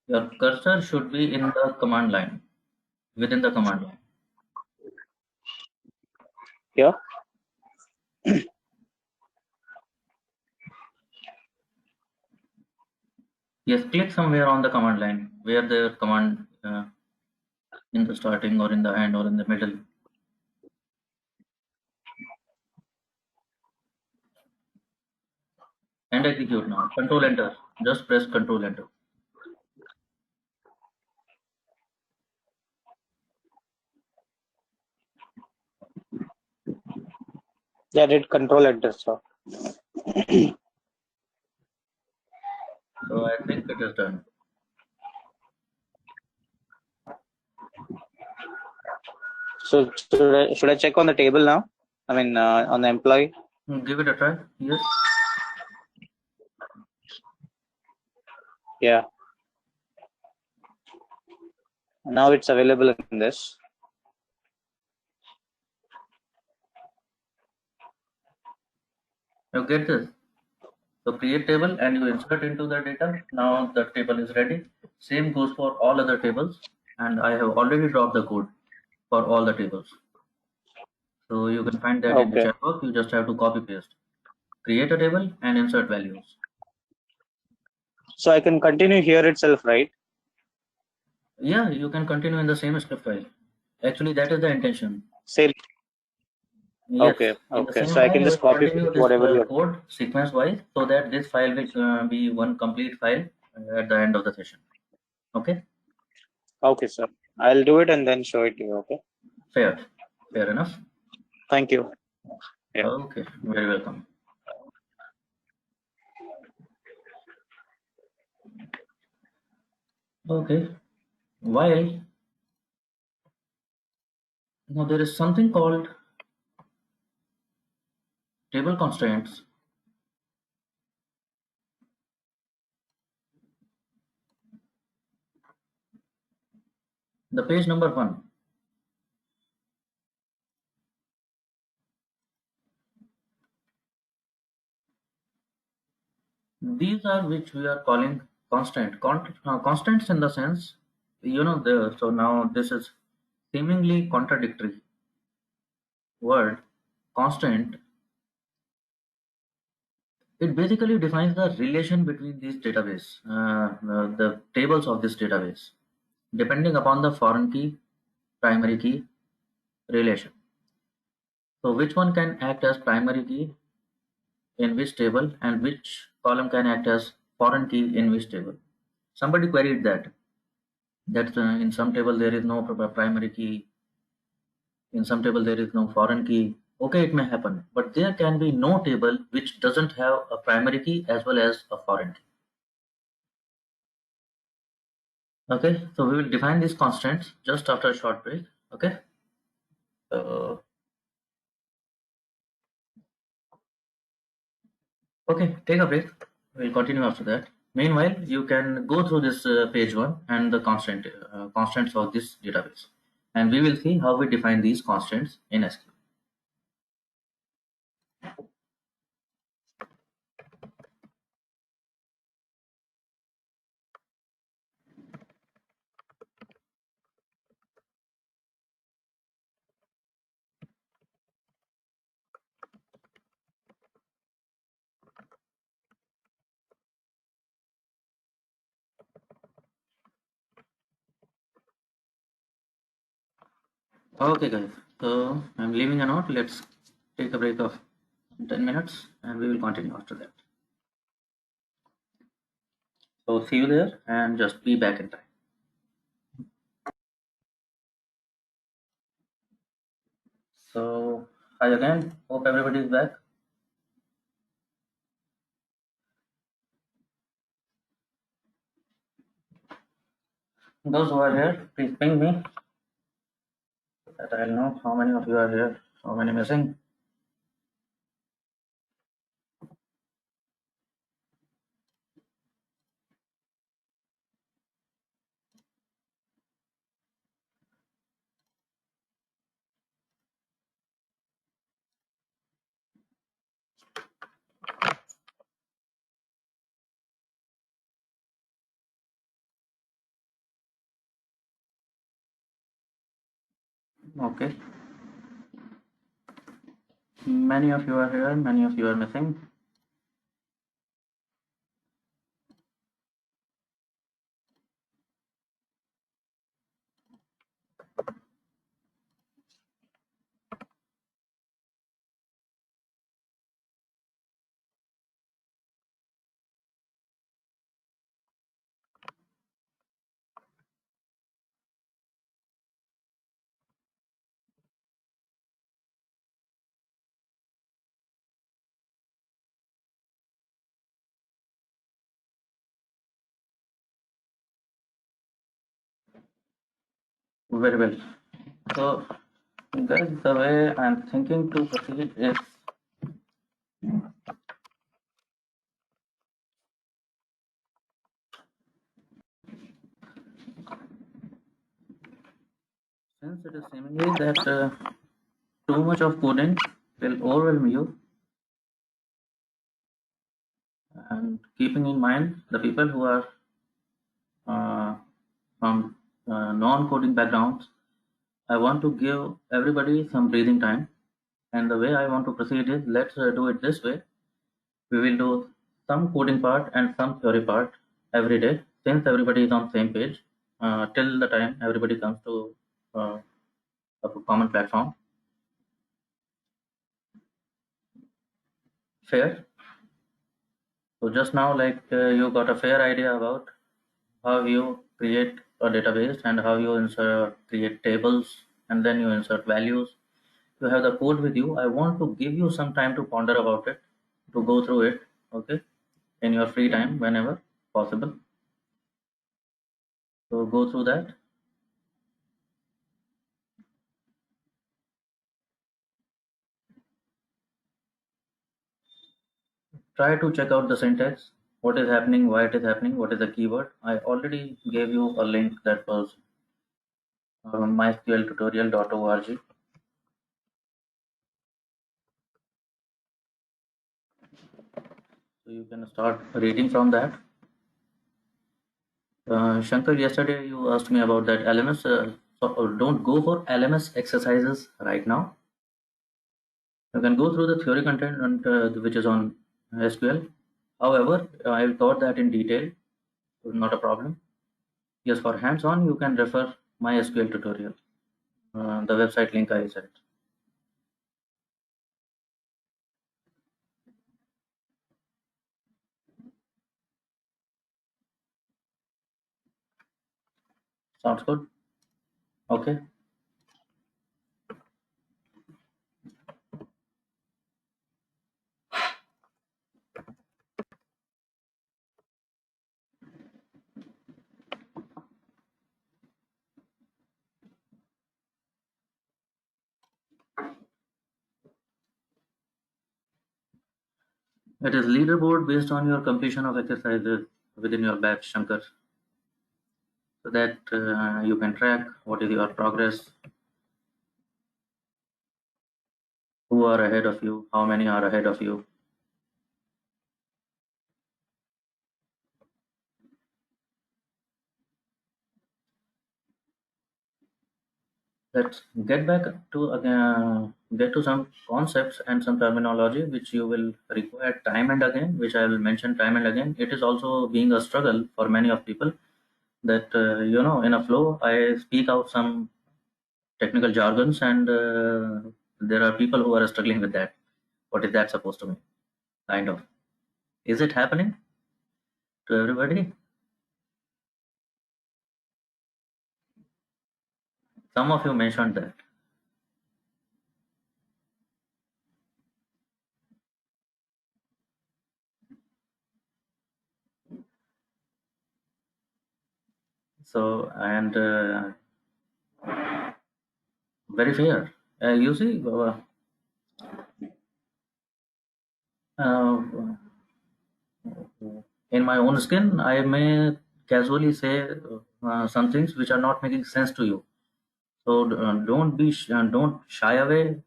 Your cursor should be in the command line, within the command line. Here. Yes, click somewhere on the command line where the command in the starting or in the end or in the middle. And execute now. Control enter. Just press Control enter. Yeah, I did control enter, so So I think it is done. should I check on the table now? I mean, on the employee. Give it a try. Yes. Yeah. Now it's available in this. You get this. So create table and you insert into the data. Now the table is ready. Same goes for all other tables. And I have already dropped the code for all the tables. So you can find that in the Okay. chat box. You just have to copy paste. Create a table and insert values. So I can continue here itself, right? Yeah, you can continue in the same script file. Actually, that is the intention. Same. Yes. Okay. In the Okay. same So I file, can you just will copy continue paste this whatever you're. code sequence wise so that this file will be one complete file at the end of the session. Okay. Okay, sir. I'll do it and then show it to you. Okay. Fair. Fair enough. Thank you. Yeah. Okay. Very welcome. Okay. While now there is something called table constraints. The page number 1. These are which we are calling constants in the sense, so now this is seemingly contradictory word constant. It basically defines the relation between these database, the tables of this database, depending upon the foreign key, primary key relation. So which one can act as primary key in which table and which column can act as foreign key in which table. Somebody queried that in some table there is no primary key, in some table there is no foreign key. Okay, it may happen, but there can be no table which doesn't have a primary key as well as a foreign key. Okay, so we will define these constants just after a short break. Okay. Okay, take a break. We'll continue after that. Meanwhile, you can go through this page 1 and the constants of this database, and we will see how we define these constants in SQL. Okay, guys. So I'm leaving a note. Let's take a break of 10 minutes, and we will continue after that. So see you there, and just be back in time. So hi again. Hope everybody is back. Those who are here, please ping me that I'll know how many of you are here, how many missing. Okay. Many of you are here, many of you are missing. Very well. So, guys, the way I'm thinking to proceed is since it is seemingly that too much of coding will overwhelm you, and keeping in mind the people who are from non-coding backgrounds, I want to give everybody some breathing time. And the way I want to proceed is, let's do it this way. We will do some coding part and some theory part every day, since everybody is on same page, till the time everybody comes to a common platform. Fair? So just now, like you got a fair idea about how you create a database and how you create tables, and then you insert values. You have the code with you. I want to give you some time to ponder about it, to go through it, okay, in your free time whenever possible. So go through that. Try to check out the syntax, what is happening, why it is happening, what is the keyword. I already gave you a link that was mysqltutorial.org. So you can start reading from that. Shankar, yesterday you asked me about that LMS. So don't go for LMS exercises right now. You can go through the theory content and, which is on SQL. However, I thought that in detail, not a problem. Yes, for hands-on, you can refer my SQL tutorial, the website link I said. Sounds good? Okay. It is leaderboard based on your completion of exercises within your batch, Shankar, so that you can track what is your progress, who are ahead of you, how many are ahead of you. Let's get back to get to some concepts and some terminology which you will require time and again, which I will mention time and again. It is also being a struggle for many of people that in a flow I speak out some technical jargons, and there are people who are struggling with that. What is that supposed to mean? Kind of. Is it happening to everybody? Some of you mentioned that. So, and very fair. You see, uh, in my own skin, I may casually say some things which are not making sense to you. So don't shy away,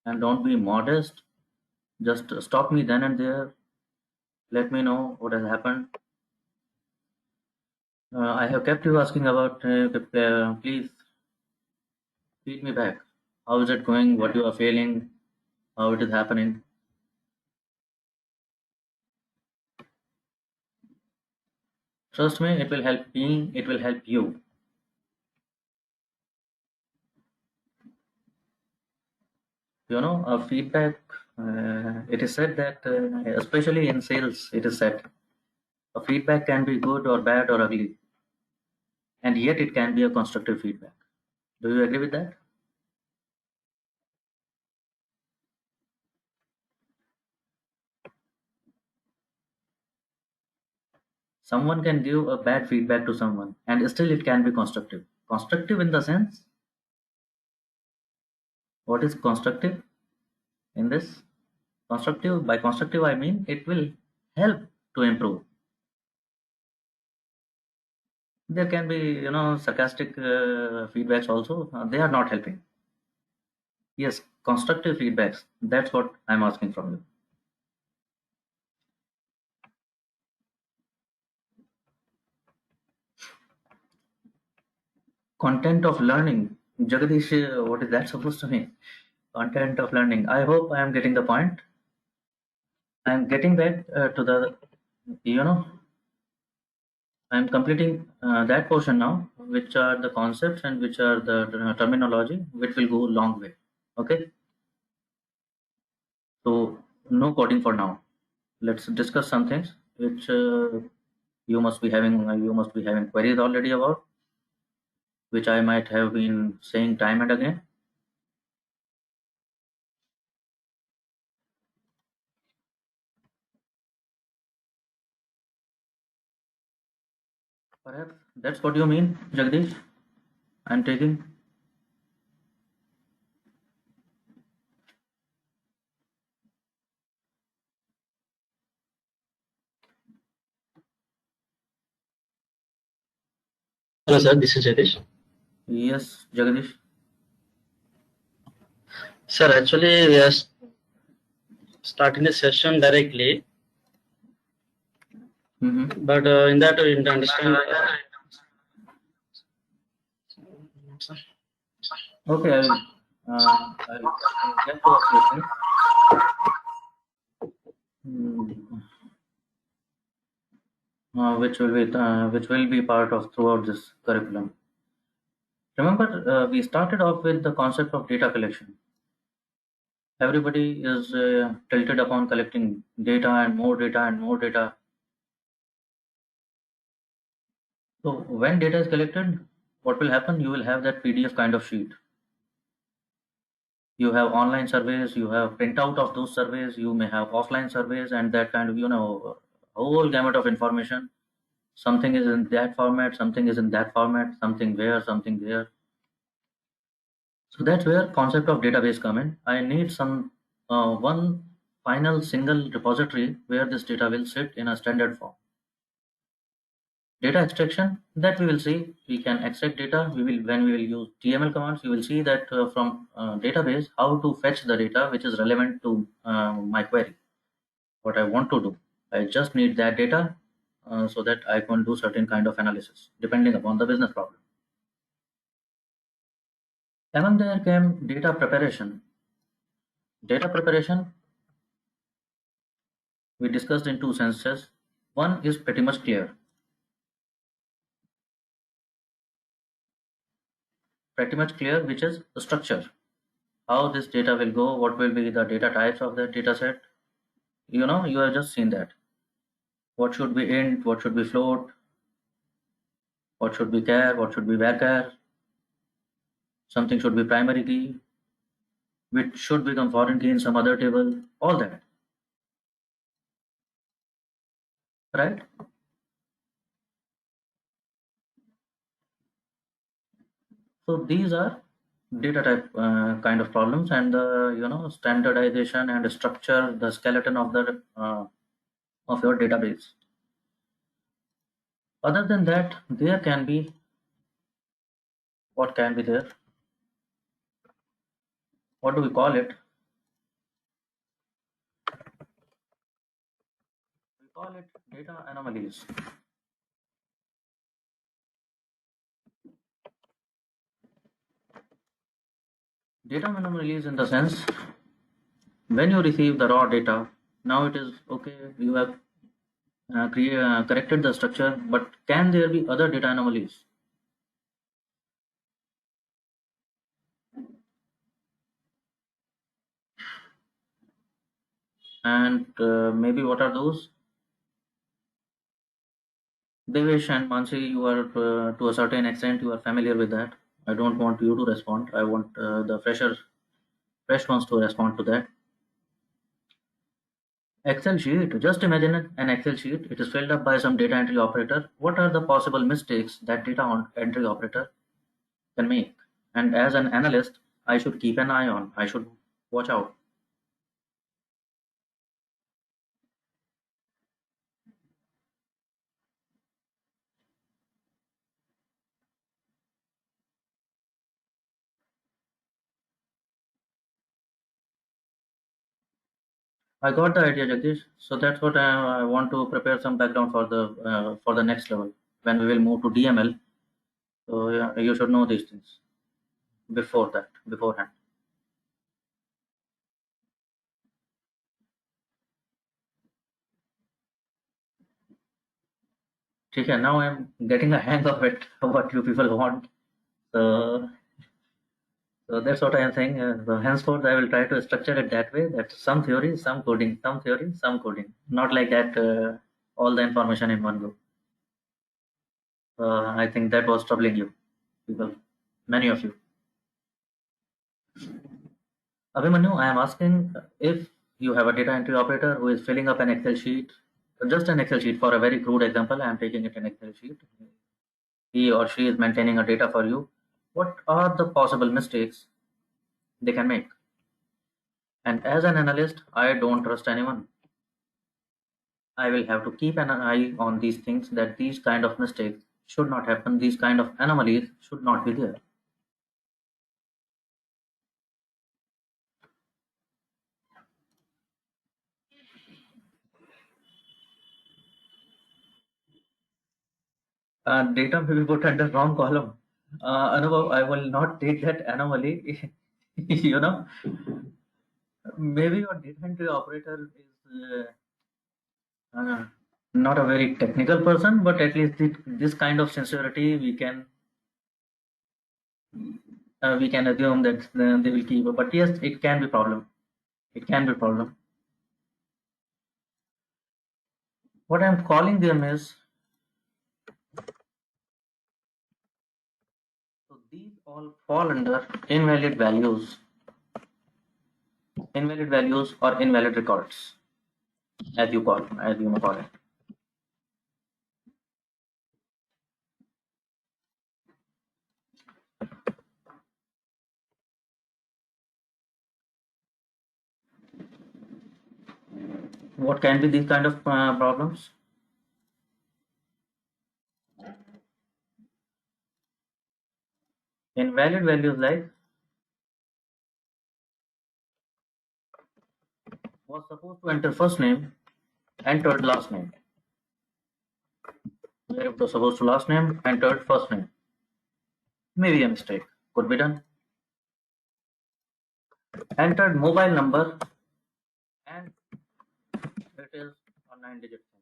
and don't be modest. Just stop me then and there. Let me know what has happened. I have kept you asking about. Please feed me back. How is it going? What you are feeling? How it is happening? Trust me, it will help me. It will help you. Feedback. It is said that, especially in sales, it is said a feedback can be good or bad or ugly, and yet it can be a constructive feedback. Do you agree with that? Someone can give a bad feedback to someone, and still it can be constructive. Constructive in the sense, what is constructive in this? Constructive, by constructive I mean it will help to improve. There can be, sarcastic feedbacks also. They are not helping. Yes, constructive feedbacks. That's what I'm asking from you. Content of learning. Jagadish, what is that supposed to mean? Content of learning. I hope I am getting the point. I am getting back to the, I am completing that portion now, which are the concepts and which are the terminology, which will go a long way. Okay. So no coding for now. Let's discuss some things which you must be having queries already about, which I might have been saying time and again. Perhaps that's what you mean, Jagdish. I'm taking. Hello, sir. This is Jagdish. Yes, Jagdish. Sir, actually, we are starting the session directly, but in that we need to understand. Okay, I'll get to a few things. Which will be part of throughout this curriculum. Remember, we started off with the concept of data collection. Everybody is tilted upon collecting data and more data and more data. So when data is collected, what will happen? You will have that PDF kind of sheet. You have online surveys, you have printout of those surveys, you may have offline surveys, and that kind of, whole gamut of information. Something is in that format, something is in that format, something there, something there. So that's where concept of database come in. I need some one final single repository where this data will sit in a standard form. Data extraction, that we will see. We can extract data. When we will use TML commands, you will see that from database how to fetch the data which is relevant to my query. What I want to do, I just need that data so that I can do certain kind of analysis depending upon the business problem. Among there came data preparation. Data preparation we discussed in two senses. One is pretty much clear. Pretty much clear, which is the structure. How this data will go, what will be the data types of that data set. You have just seen that. What should be int, what should be float, what should be char, what should be varchar. Something should be primary key, which should become foreign key in some other table, all that. Right? So these are data type kind of problems, and the standardization and structure, the skeleton of the of your database. Other than that, there can be what can be there. What do we call it? We call it data anomalies. Data anomalies in the sense, when you receive the raw data, now it is okay, you have corrected the structure, but can there be other data anomalies? And maybe what are those? Devesh and Mansi, you are to a certain extent you are familiar with that. I don't want you to respond. I want the fresh ones to respond to that. Excel sheet. Just imagine an Excel sheet. It is filled up by some data entry operator. What are the possible mistakes that data entry operator can make. And as an analyst, I should keep an eye on, I should watch out. I got the idea, Jagdish. So that's what I want to prepare some background for the next level when we will move to DML. So yeah, you should know these things beforehand. Okay, now I'm getting a hang of it. What you people want. So that's what I am saying. So henceforth, I will try to structure it that way: that some theory, some coding, some theory, some coding. Not like that, all the information in one go. I think that was troubling you, people, many of you. Abhimanyu, I am asking if you have a data entry operator who is filling up an Excel sheet, just an Excel sheet for a very crude example. I am taking it an Excel sheet. He or she is maintaining a data for you. What are the possible mistakes they can make? And as an analyst, I don't trust anyone. I will have to keep an eye on these things, that these kind of mistakes should not happen. These kind of anomalies should not be there. Data may be put under wrong column. Anubhav, I will not take that anomaly. You know, maybe your data entry operator is not a very technical person, but at least this kind of sincerity we can assume that they will keep. But yes, it can be problem. It can be problem. What I'm calling them is, so these all fall under invalid values or invalid records, as you may call it. What can be these kind of problems? Invalid values like was supposed to enter first name, entered last name. Where it was supposed to last name, entered first name. Maybe a mistake. Could be done. Entered mobile number and it is a 9-digit thing.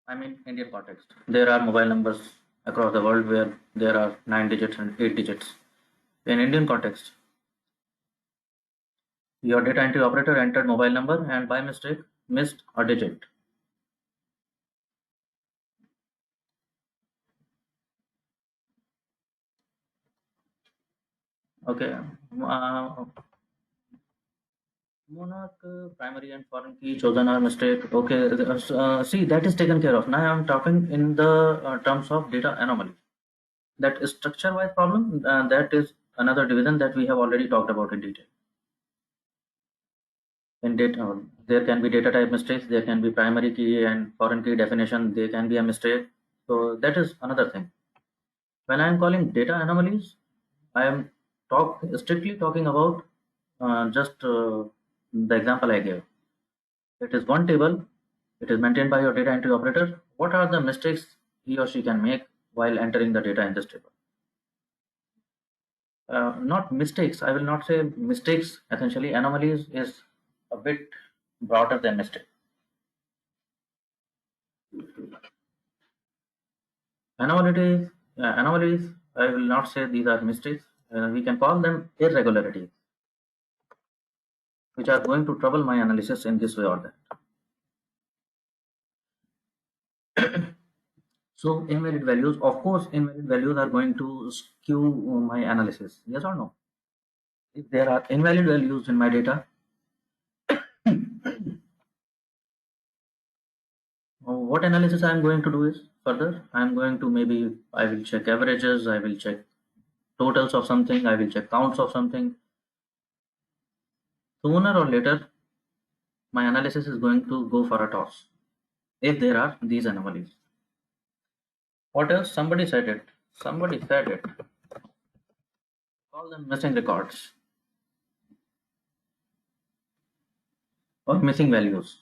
I mean, Indian context. There are mobile numbers across the world where there are 9 digits and 8 digits. In Indian context, your data entry operator entered mobile number and by mistake missed a digit. Okay. Monarch, primary and foreign key chosen are mistake. Okay. See, that is taken care of. Now I am talking in the terms of data anomaly. That is structure-wise problem. That is another division that we have already talked about in detail. In data, there can be data type mistakes. There can be primary key and foreign key definition. There can be a mistake. So that is another thing. When I am calling data anomalies, I am strictly talking about just the example I gave. It is one table. It is maintained by your data entry operator. What are the mistakes he or she can make while entering the data in this table? Not mistakes. I will not say mistakes. Essentially, anomalies is a bit broader than mistake. Anomalies. I will not say these are mistakes. We can call them irregularities, which are going to trouble my analysis in this way or that. So invalid values, of course, invalid values are going to skew my analysis. Yes or no? If there are invalid values in my data, What analysis I am going to do is further, I am going to maybe, I will check averages, I will check totals of something, I will check counts of something. Sooner or later, my analysis is going to go for a toss if there are these anomalies. What else? Somebody said it. Somebody said it. Call them missing records or missing values.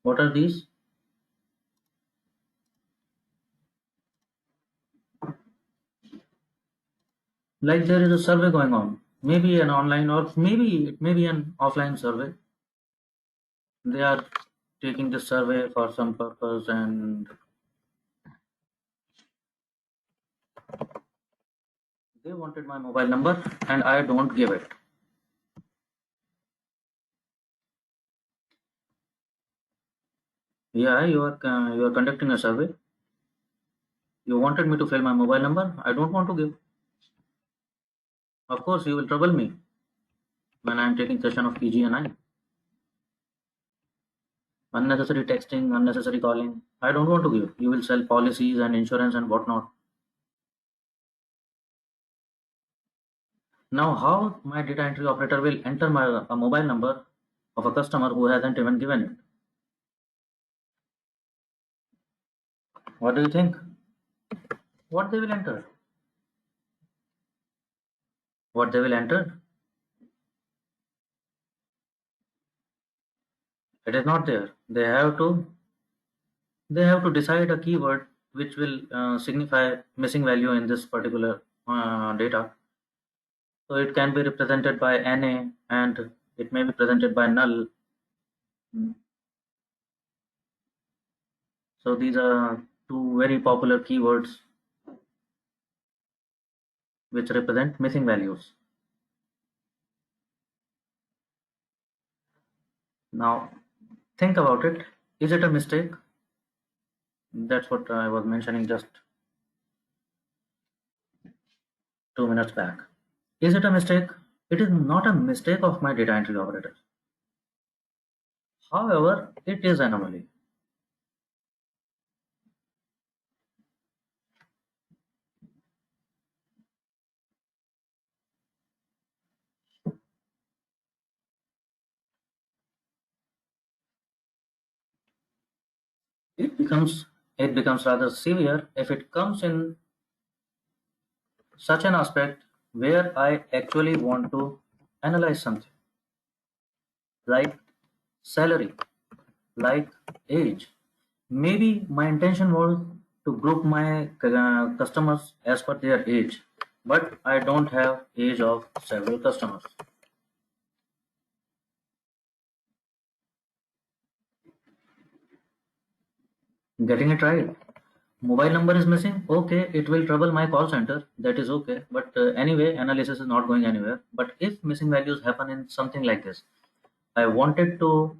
What are these? Like there is a survey going on, maybe an online or maybe it may be an offline survey. They are taking this survey for some purpose and they wanted my mobile number and I don't give it. Yeah, you are conducting a survey. You wanted me to fill my mobile number. I don't want to give. Of course, you will trouble me when I am taking session of PG&I. Unnecessary texting, unnecessary calling. I don't want to give. You will sell policies and insurance and whatnot. Now, how my data entry operator will enter a mobile number of a customer who hasn't even given it? What do you think? What they will enter? What they will enter? It is not there. They have to decide a keyword which will signify missing value in this particular data. So it can be represented by NA and it may be presented by null. So these are two very popular keywords which represent missing values. Now think about it. Is it a mistake? That's what I was mentioning just 2 minutes back. Is it a mistake? It is not a mistake of my data entry operator. However, it is anomaly. It becomes rather severe if it comes in such an aspect where I actually want to analyze something like salary, like age. Maybe my intention was to group my customers as per their age, but I don't have age of several customers. Getting it right. Mobile number is missing. Okay, it will trouble my call center. That is okay. But anyway, analysis is not going anywhere. But if missing values happen in something like this, I wanted to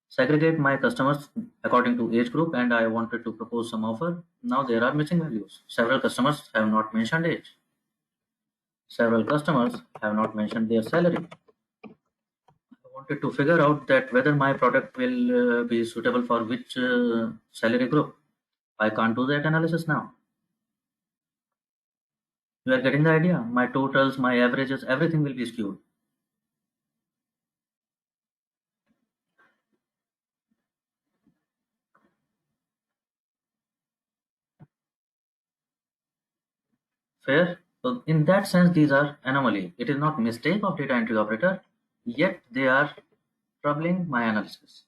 segregate my customers according to age group and I wanted to propose some offer. Now there are missing values. Several customers have not mentioned age. Several customers have not mentioned their salary. I wanted to figure out that whether my product will be suitable for which salary group. I can't do that analysis now. You are getting the idea? My totals, my averages, everything will be skewed. Fair? So in that sense, these are anomaly. It is not mistake of data entry operator, yet they are troubling my analysis.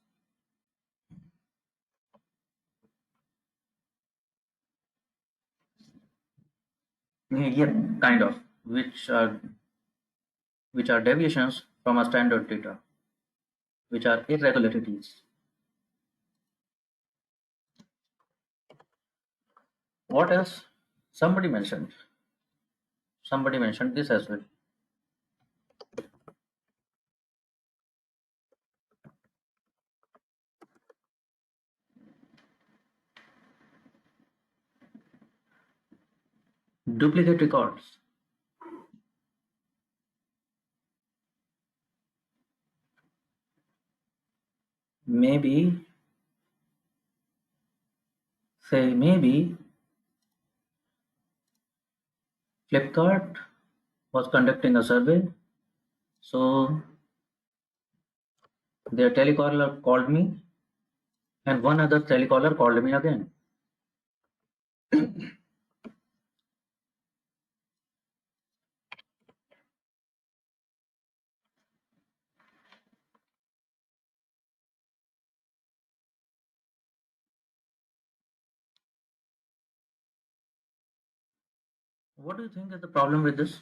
Yep, kind of, which are deviations from a standard data, which are irregularities. What else? Somebody mentioned. Somebody mentioned this as well. Duplicate records. maybe Flipkart was conducting a survey, so their telecaller called me, and one other telecaller called me again. What do you think is the problem with this?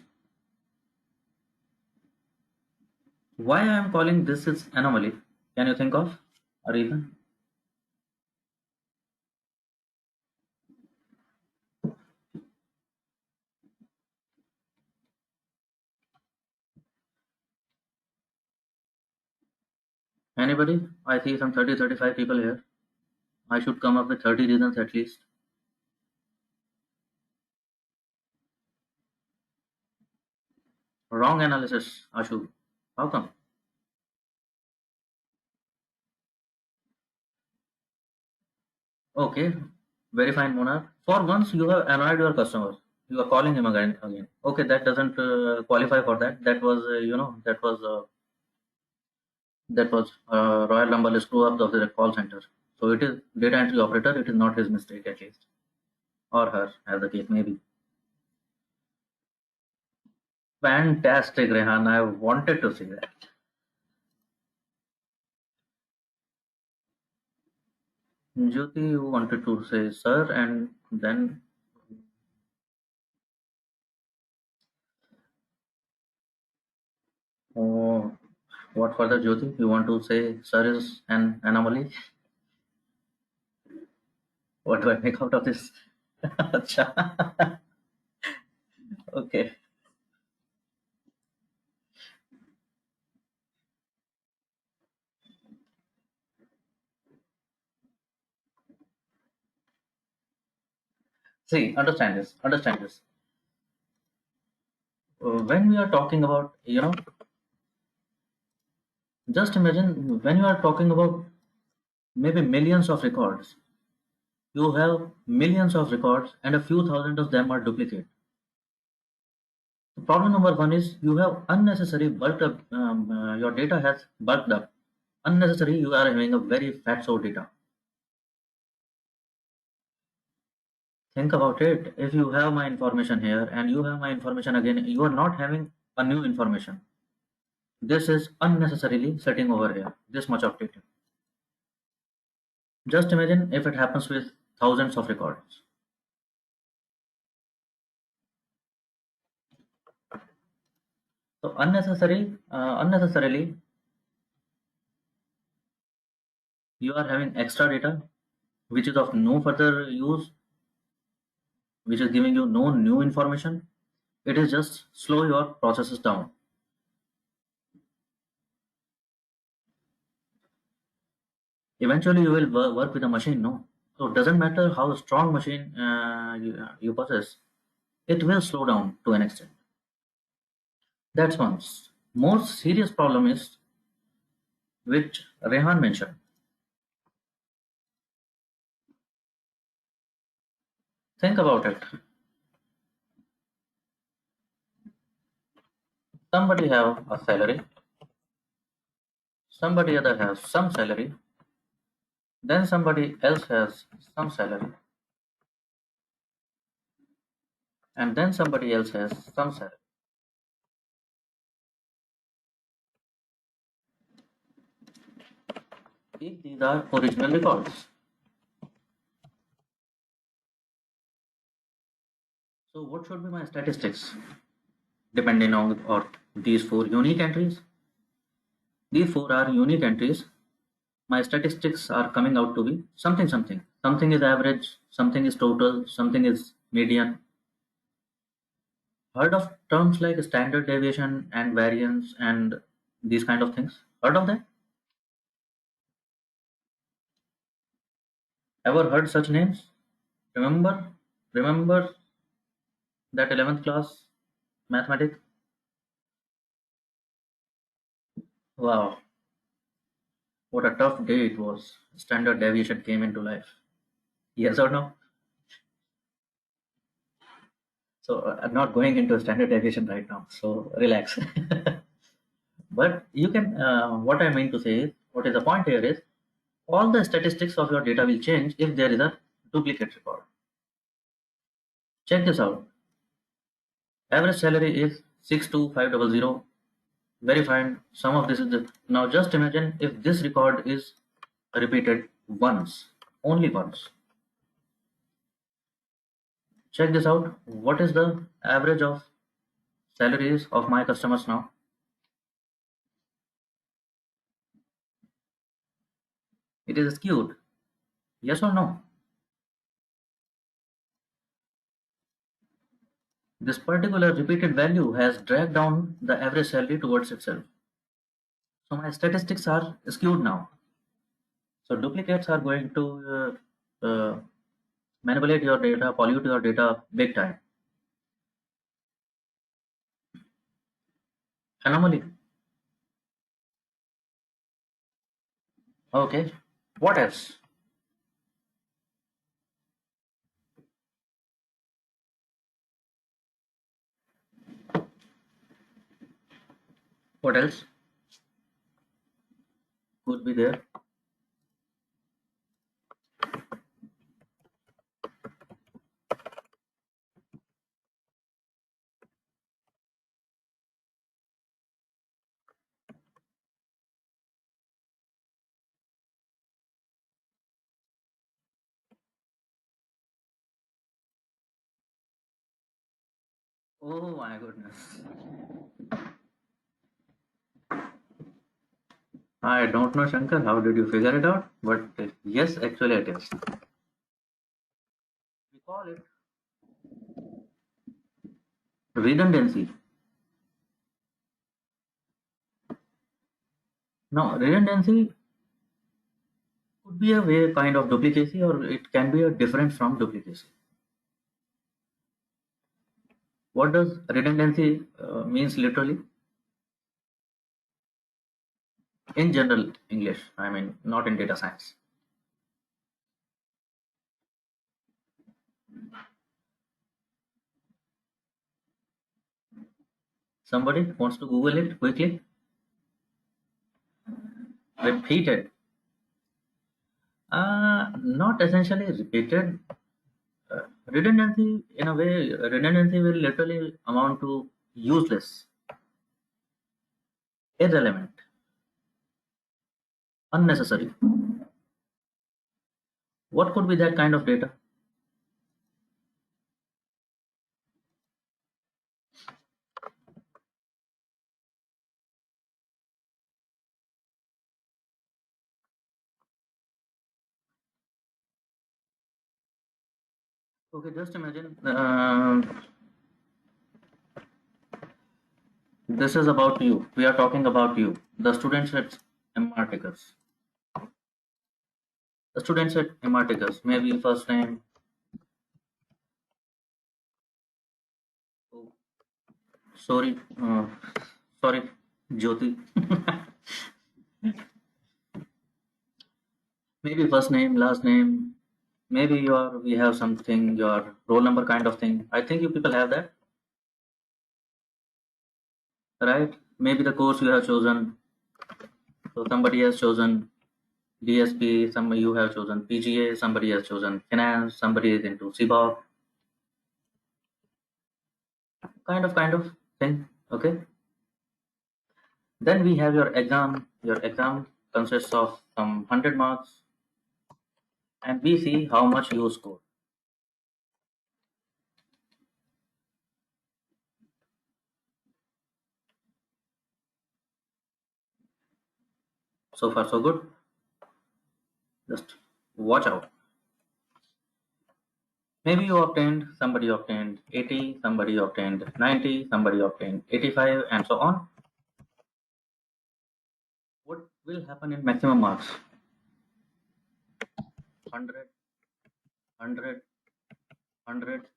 Why I am calling this is anomaly? Can you think of a reason? Anybody? I see some 30-35 people here. I should come up with 30 reasons at least. Wrong analysis, Ashu. How come? Okay, very fine, Mona. For once, you have annoyed your customer. You are calling him again. Okay, that doesn't qualify for that. That was, royal number screw up of the call center. So it is data entry operator. It is not his mistake at least, or her, as the case may be. Fantastic, Rehan. I wanted to see that. Jyoti, you wanted to say sir, and then oh, what further, Jyoti? You want to say sir is an anomaly? What do I make out of this? Acha. Okay. See, understand this. Understand this. When we are talking about, just imagine when you are talking about maybe millions of records, you have millions of records and a few thousand of them are duplicate. Problem number one is you have unnecessary bulked up, your data has bulked up. Unnecessary, you are having a very fat source data. Think about it. If you have my information here and you have my information again, you are not having a new information. This is unnecessarily sitting over here, this much of data. Just imagine if it happens with thousands of records. So unnecessarily, you are having extra data, which is of no further use, which is giving you no new information. It is just slow your processes down. Eventually, you will work with a machine, no? So it doesn't matter how strong machine you possess, it will slow down to an extent. That's one. More serious problem is which Rehan mentioned. Think about it. Somebody have a salary, somebody other has some salary, then somebody else has some salary, and then somebody else has some salary. If these are original records. So what should be my statistics? Depending on or these four unique entries. These four are unique entries. My statistics are coming out to be something something. Something is average, something is total, something is median. Heard of terms like standard deviation and variance and these kind of things? Heard of that? Ever heard such names? Remember that 11th class mathematics? Wow. What a tough day it was. Standard deviation came into life. Yes or no? So I'm not going into standard deviation right now. So relax. But you can. What I mean to say is, what is the point here is, all the statistics of your data will change if there is a duplicate record. Check this out. Average salary is 62500. Very fine. Some of this is the, now just imagine if this record is repeated once, only once. Check this out. What is the average of salaries of my customers now? It is skewed. Yes or no? This particular repeated value has dragged down the average salary towards itself. So my statistics are skewed now. So duplicates are going to manipulate your data, pollute your data big time. Anomaly. Okay. What else? What else could be there? Oh my goodness. I don't know, Shankar, how did you figure it out? But yes, actually it is. We call it redundancy. Now, redundancy could be a way kind of duplicacy, or it can be a different from duplicacy. What does redundancy means literally? In general English, I mean, not in data science. Somebody wants to Google it quickly? Repeated. Not essentially repeated. Redundancy, in a way, redundancy will literally amount to useless, irrelevant, unnecessary. What could be that kind of data? Okay, just imagine this is about you. We are talking about you, the students at MRTicus. The students at MRTicus, maybe first name. Oh, sorry, sorry, Jyoti. Maybe first name, last name. Maybe we have something, your roll number kind of thing. I think you people have that, right? Maybe the course you have chosen. So somebody has chosen DSP, some you have chosen PGA, somebody has chosen finance, somebody is into CBOC, kind of thing. Okay. Then we have your exam. Your exam consists of some 100 marks, and we see how much you score. So far, so good. Just watch out. Maybe somebody obtained 80, somebody obtained 90, somebody obtained 85, and so on. What will happen in maximum marks? 100, 100, 100,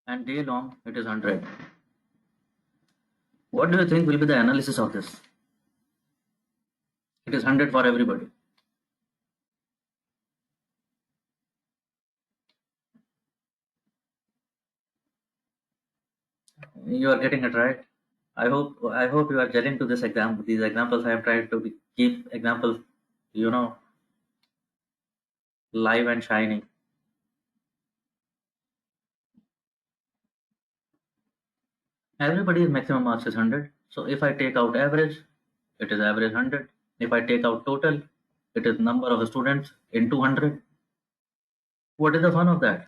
and day long it is 100. What do you think will be the analysis of this? It is 100 for everybody. You are getting it right. I hope you are getting to this example. These examples I have tried to keep examples, you know, live and shining. Everybody's maximum marks is 100. So if I take out average, it is average 100. If I take out total, it is number of students in 200. What is the fun of that?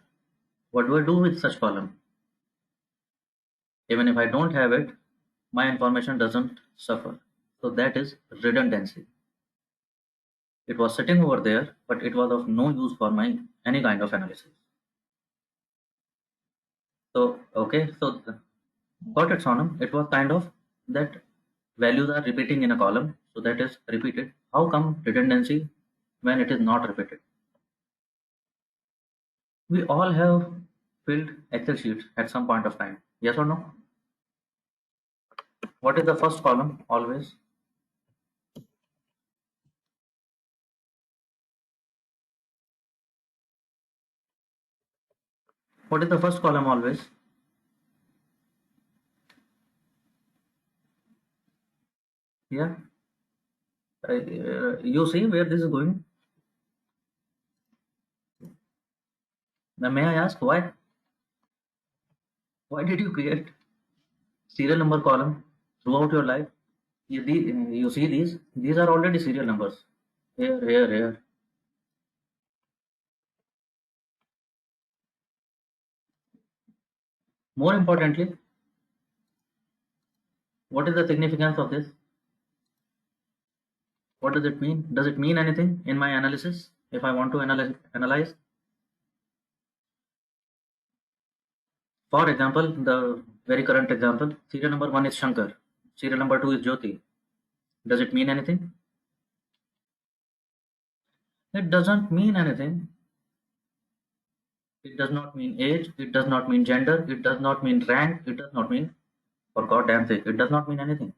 What do I do with such column? Even if I don't have it, my information doesn't suffer. So that is redundancy. It was sitting over there, but it was of no use for my any kind of analysis. So okay, so got it, Sonam. It was kind of that values are repeating in a column, so that is repeated. How come redundancy when it is not repeated? We all have filled Excel sheets at some point of time. Yes or no? What is the first column always? What is the first column always? Yeah. You see where this is going? Now, may I ask why? Why did you create serial number column throughout your life? You see these? These are already serial numbers. Here, here, here. More importantly, what is the significance of this? What does it mean? Does it mean anything in my analysis if I want to analyze? For example, the very current example, serial number 1 is Shankar, serial number 2 is Jyoti. Does it mean anything? It doesn't mean anything. It does not mean age, it does not mean gender, it does not mean rank, it does not mean, for goddamn sake, it does not mean anything.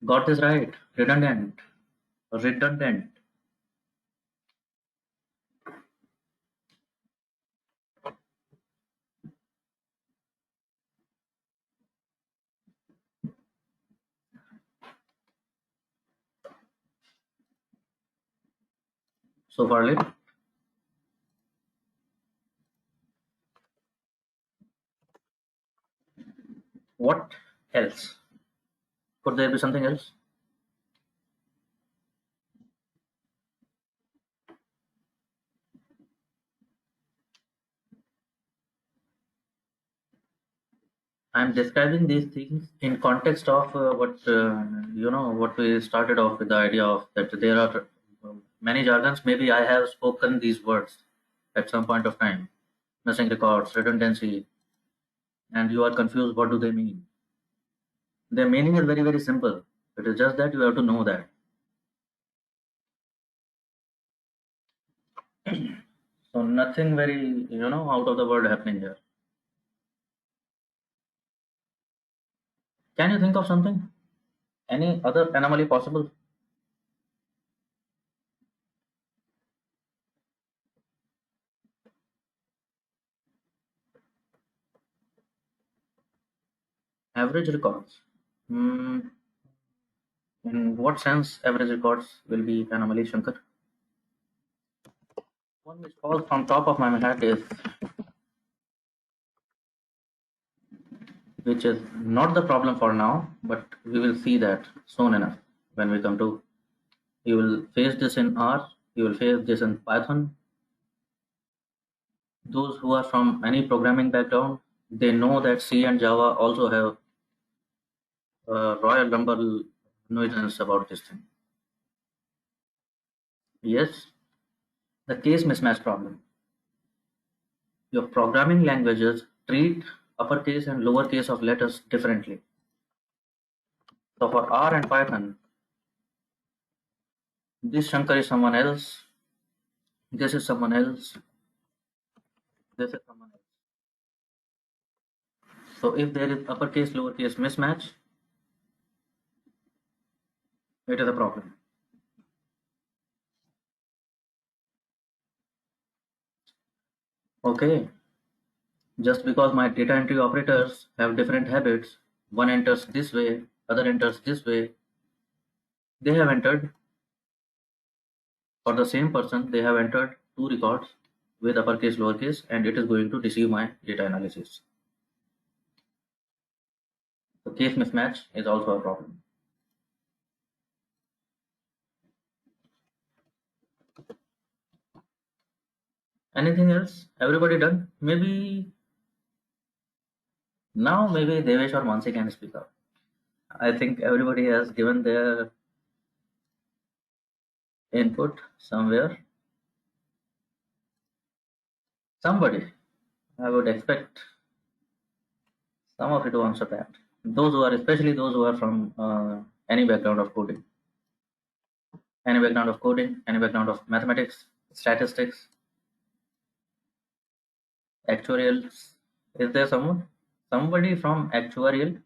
Got this right. Redundant. Redundant. So far lit. What else? Could there be something else? I'm describing these things in context of what we started off with the idea of that there are many jargons. Maybe I have spoken these words at some point of time. Missing records, redundancy, and you are confused. What do they mean? Their meaning is very, very simple. It is just that you have to know that. So nothing very, out of the world happening here. Can you think of something? Any other anomaly possible? Average records. In what sense average records will be anomaly, Shankar? One which falls from top of my head is, which is not the problem for now, but we will see that soon enough when we come to, you will face this in R, you will face this in Python. Those who are from any programming background, they know that C and Java also have royal number nuisance about this thing. Yes, the case mismatch problem. Your programming languages treat uppercase and lowercase of letters differently. So for R and Python, this Shankar is someone else, this is someone else, this is someone else. So if there is uppercase, lowercase mismatch, it is a problem. Okay, just because my data entry operators have different habits, one enters this way, other enters this way, they have entered, for the same person, they have entered two records with uppercase, lowercase, and it is going to deceive my data analysis. The case mismatch is also a problem. Anything else? Everybody done? Maybe now maybe Devesh or Mansi can speak up. I think everybody has given their input somewhere. Somebody, I would expect some of you to answer that. Those who are, especially those who are from any background of coding, any background of mathematics, statistics, actuarials. Is there someone? Somebody from actuarial?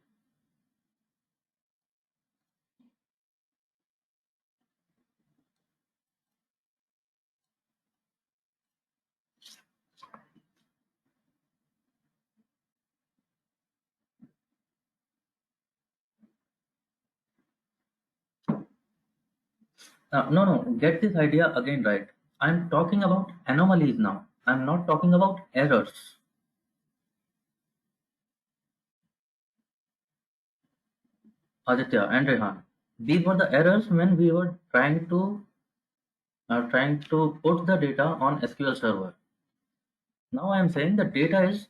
No, get this idea again right. I'm talking about anomalies now. I'm not talking about errors. Aditya and Rehan, these were the errors when we were trying to put the data on SQL Server. Now I am saying the data is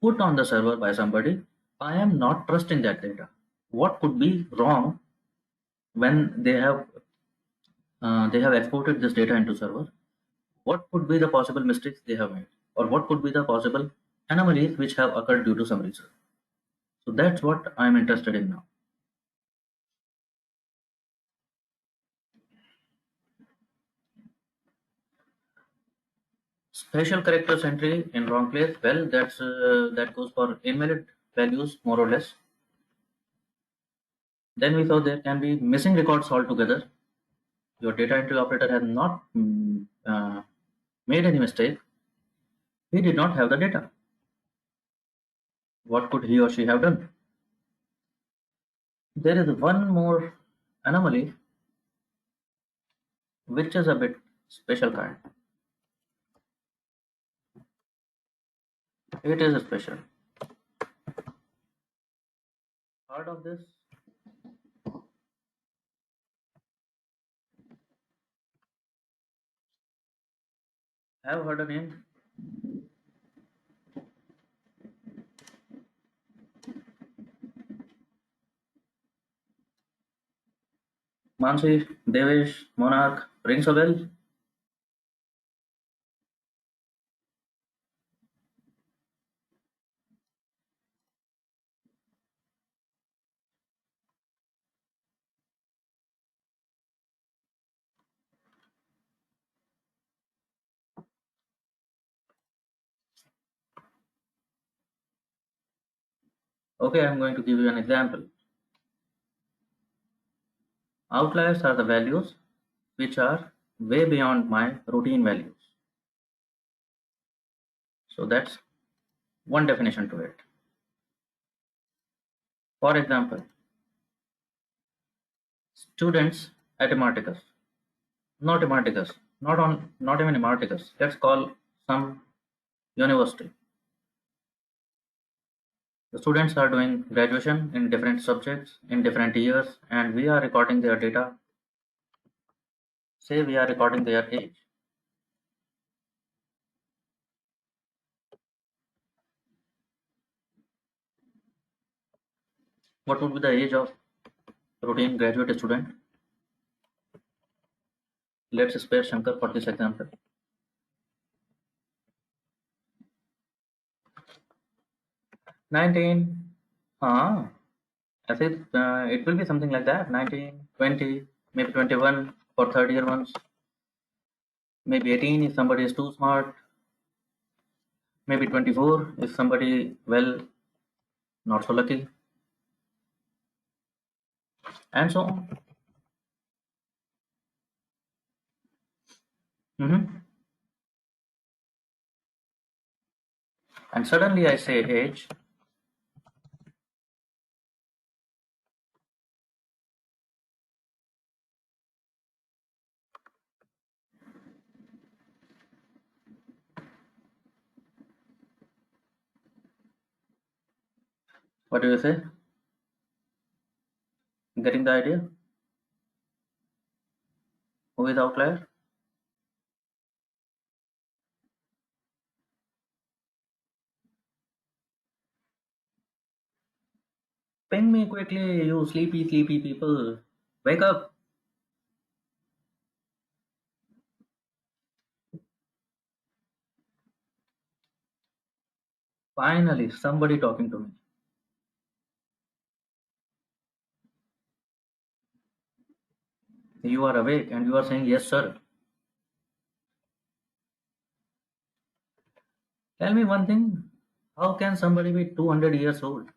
put on the server by somebody. I am not trusting that data. What could be wrong when they have exported this data into server? What could be the possible mistakes they have made, or what could be the possible anomalies which have occurred due to some reason? So that's what I'm interested in now. Special characters entry in wrong place. Well, that goes for invalid values more or less. Then we saw there can be missing records altogether. Your data entry operator has not made any mistake. He did not have the data. What could he or she have done? There is one more anomaly which is a bit special kind. It is special. Heard of this? Have heard a name? Mansi, Devesh, Monarch, rings a bell? Okay, I'm going to give you an example. Outliers are the values which are way beyond my routine values. So that's one definition to it. For example, students at Emarticus, not Emarticus, not even Emarticus. Let's call some university. The students are doing graduation in different subjects in different years, and we are recording their data. Say we are recording their age. What would be the age of routine graduate student? Let's spare Shankar for this example. 19. I think it will be something like that. 19, 20, maybe 21 for third year ones. Maybe 18 if somebody is too smart. Maybe 24 if somebody well not so lucky, and so on. And suddenly I say age. What do you say? Getting the idea? Who is outlier? Ping me quickly, you sleepy people. Wake up. Finally, somebody talking to me. You are awake and you are saying, yes, sir. Tell me one thing. How can somebody be 200 years old?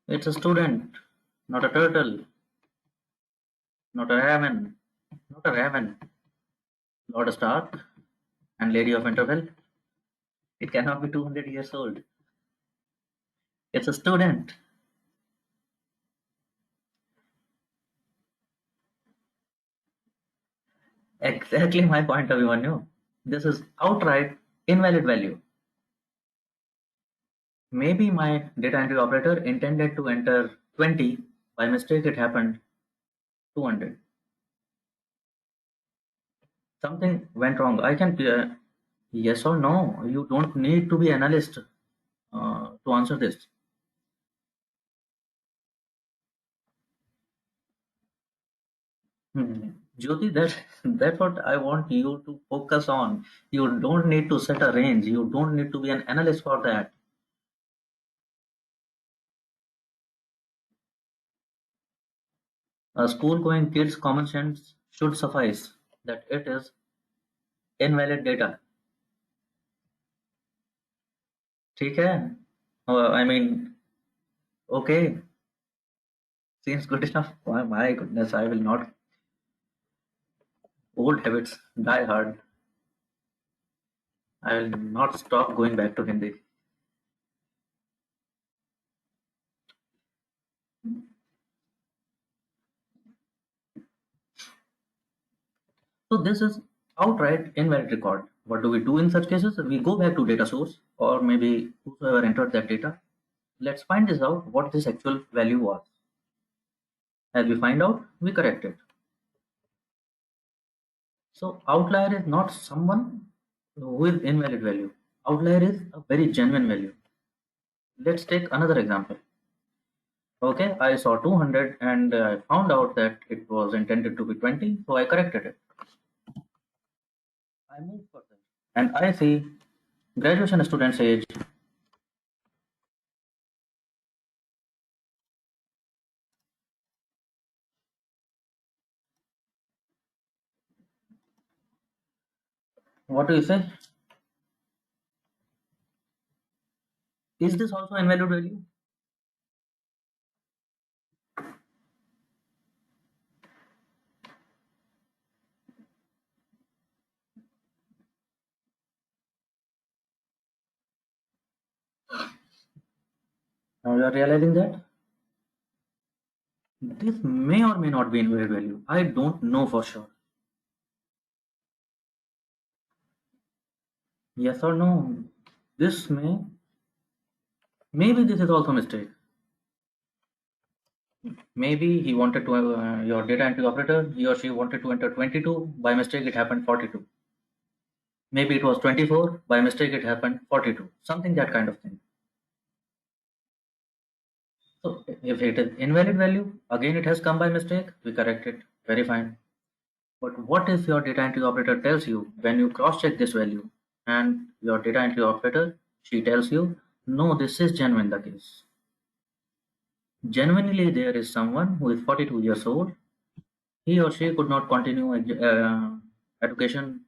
It's a student, not a turtle, not a raven, not a raven. Lord Stark and Lady of Winterfell. It cannot be 200 years old. It's a student. Exactly my point of view, Anu. This is outright invalid value. Maybe my data entry operator intended to enter 20. By mistake, it happened 200. Something went wrong. I can yes or no. You don't need to be analyst to answer this. Jyoti, that's what I want you to focus on. You don't need to set a range. You don't need to be an analyst for that. A school-going kid's common sense should suffice that it is invalid data. ठीक है? I mean, okay, seems good enough. Oh, my goodness, I will not. Old habits die hard. I will not stop going back to Hindi. So this is outright invalid record. What do we do in such cases? We go back to data source or maybe whoever entered that data. Let's find this out what this actual value was. As we find out, we correct it. So outlier is not someone with invalid value. Outlier is a very genuine value. Let's take another example. Okay, I saw 200 and I found out that it was intended to be 20, so I corrected it. I move further and I see graduation student's age. What do you say? Is this also invalid value? Now you are realizing that this may or may not be invalid value. I don't know for sure. Yes or no? This maybe this is also a mistake. Maybe he wanted to your data entry operator, he or she wanted to enter 22. By mistake, it happened 42. Maybe it was 24. By mistake, it happened 42. Something that kind of thing. So if it is invalid value, again it has come by mistake, we correct it. Very fine. But what if your data entry operator tells you when you cross-check this value and your data entry operator, she tells you, no, this is genuine the case. Genuinely, there is someone who is 42 years old. He or she could not continue education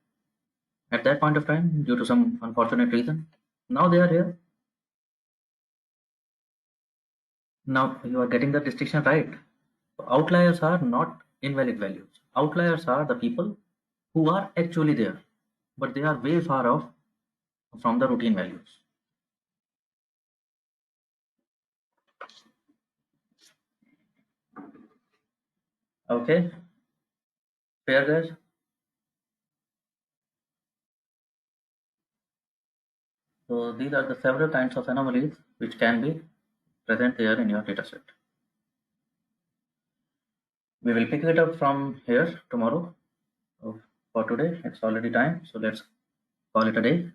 at that point of time due to some unfortunate reason. Now they are here. Now you are getting the distinction right. Outliers are not invalid values. Outliers are the people who are actually there, but they are way far off from the routine values. Okay, fair guys. So these are the several kinds of anomalies which can be present here in your dataset. We will pick it up from here tomorrow. So for today, it's already time, so let's call it a day.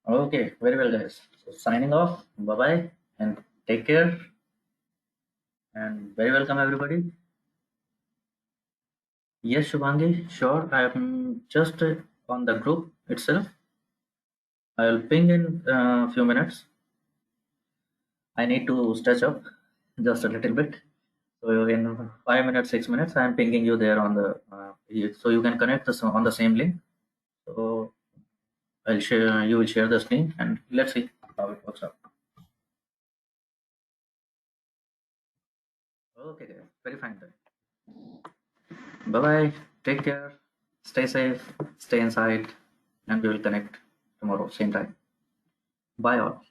Okay, very well guys. So signing off, bye bye and take care and very welcome everybody. Yes, Shubhangi, sure. I am just on the group itself. I will ping in a few minutes. I need to stretch up just a little bit. So in 5 minutes, 6 minutes, I am pinging you there on the so you can connect this on the same link. So I'll share. You will share the screen and let's see how it works out. Okay, guys. Very fine then. Bye bye. Take care. Stay safe. Stay inside, and we will connect tomorrow same time. Bye all.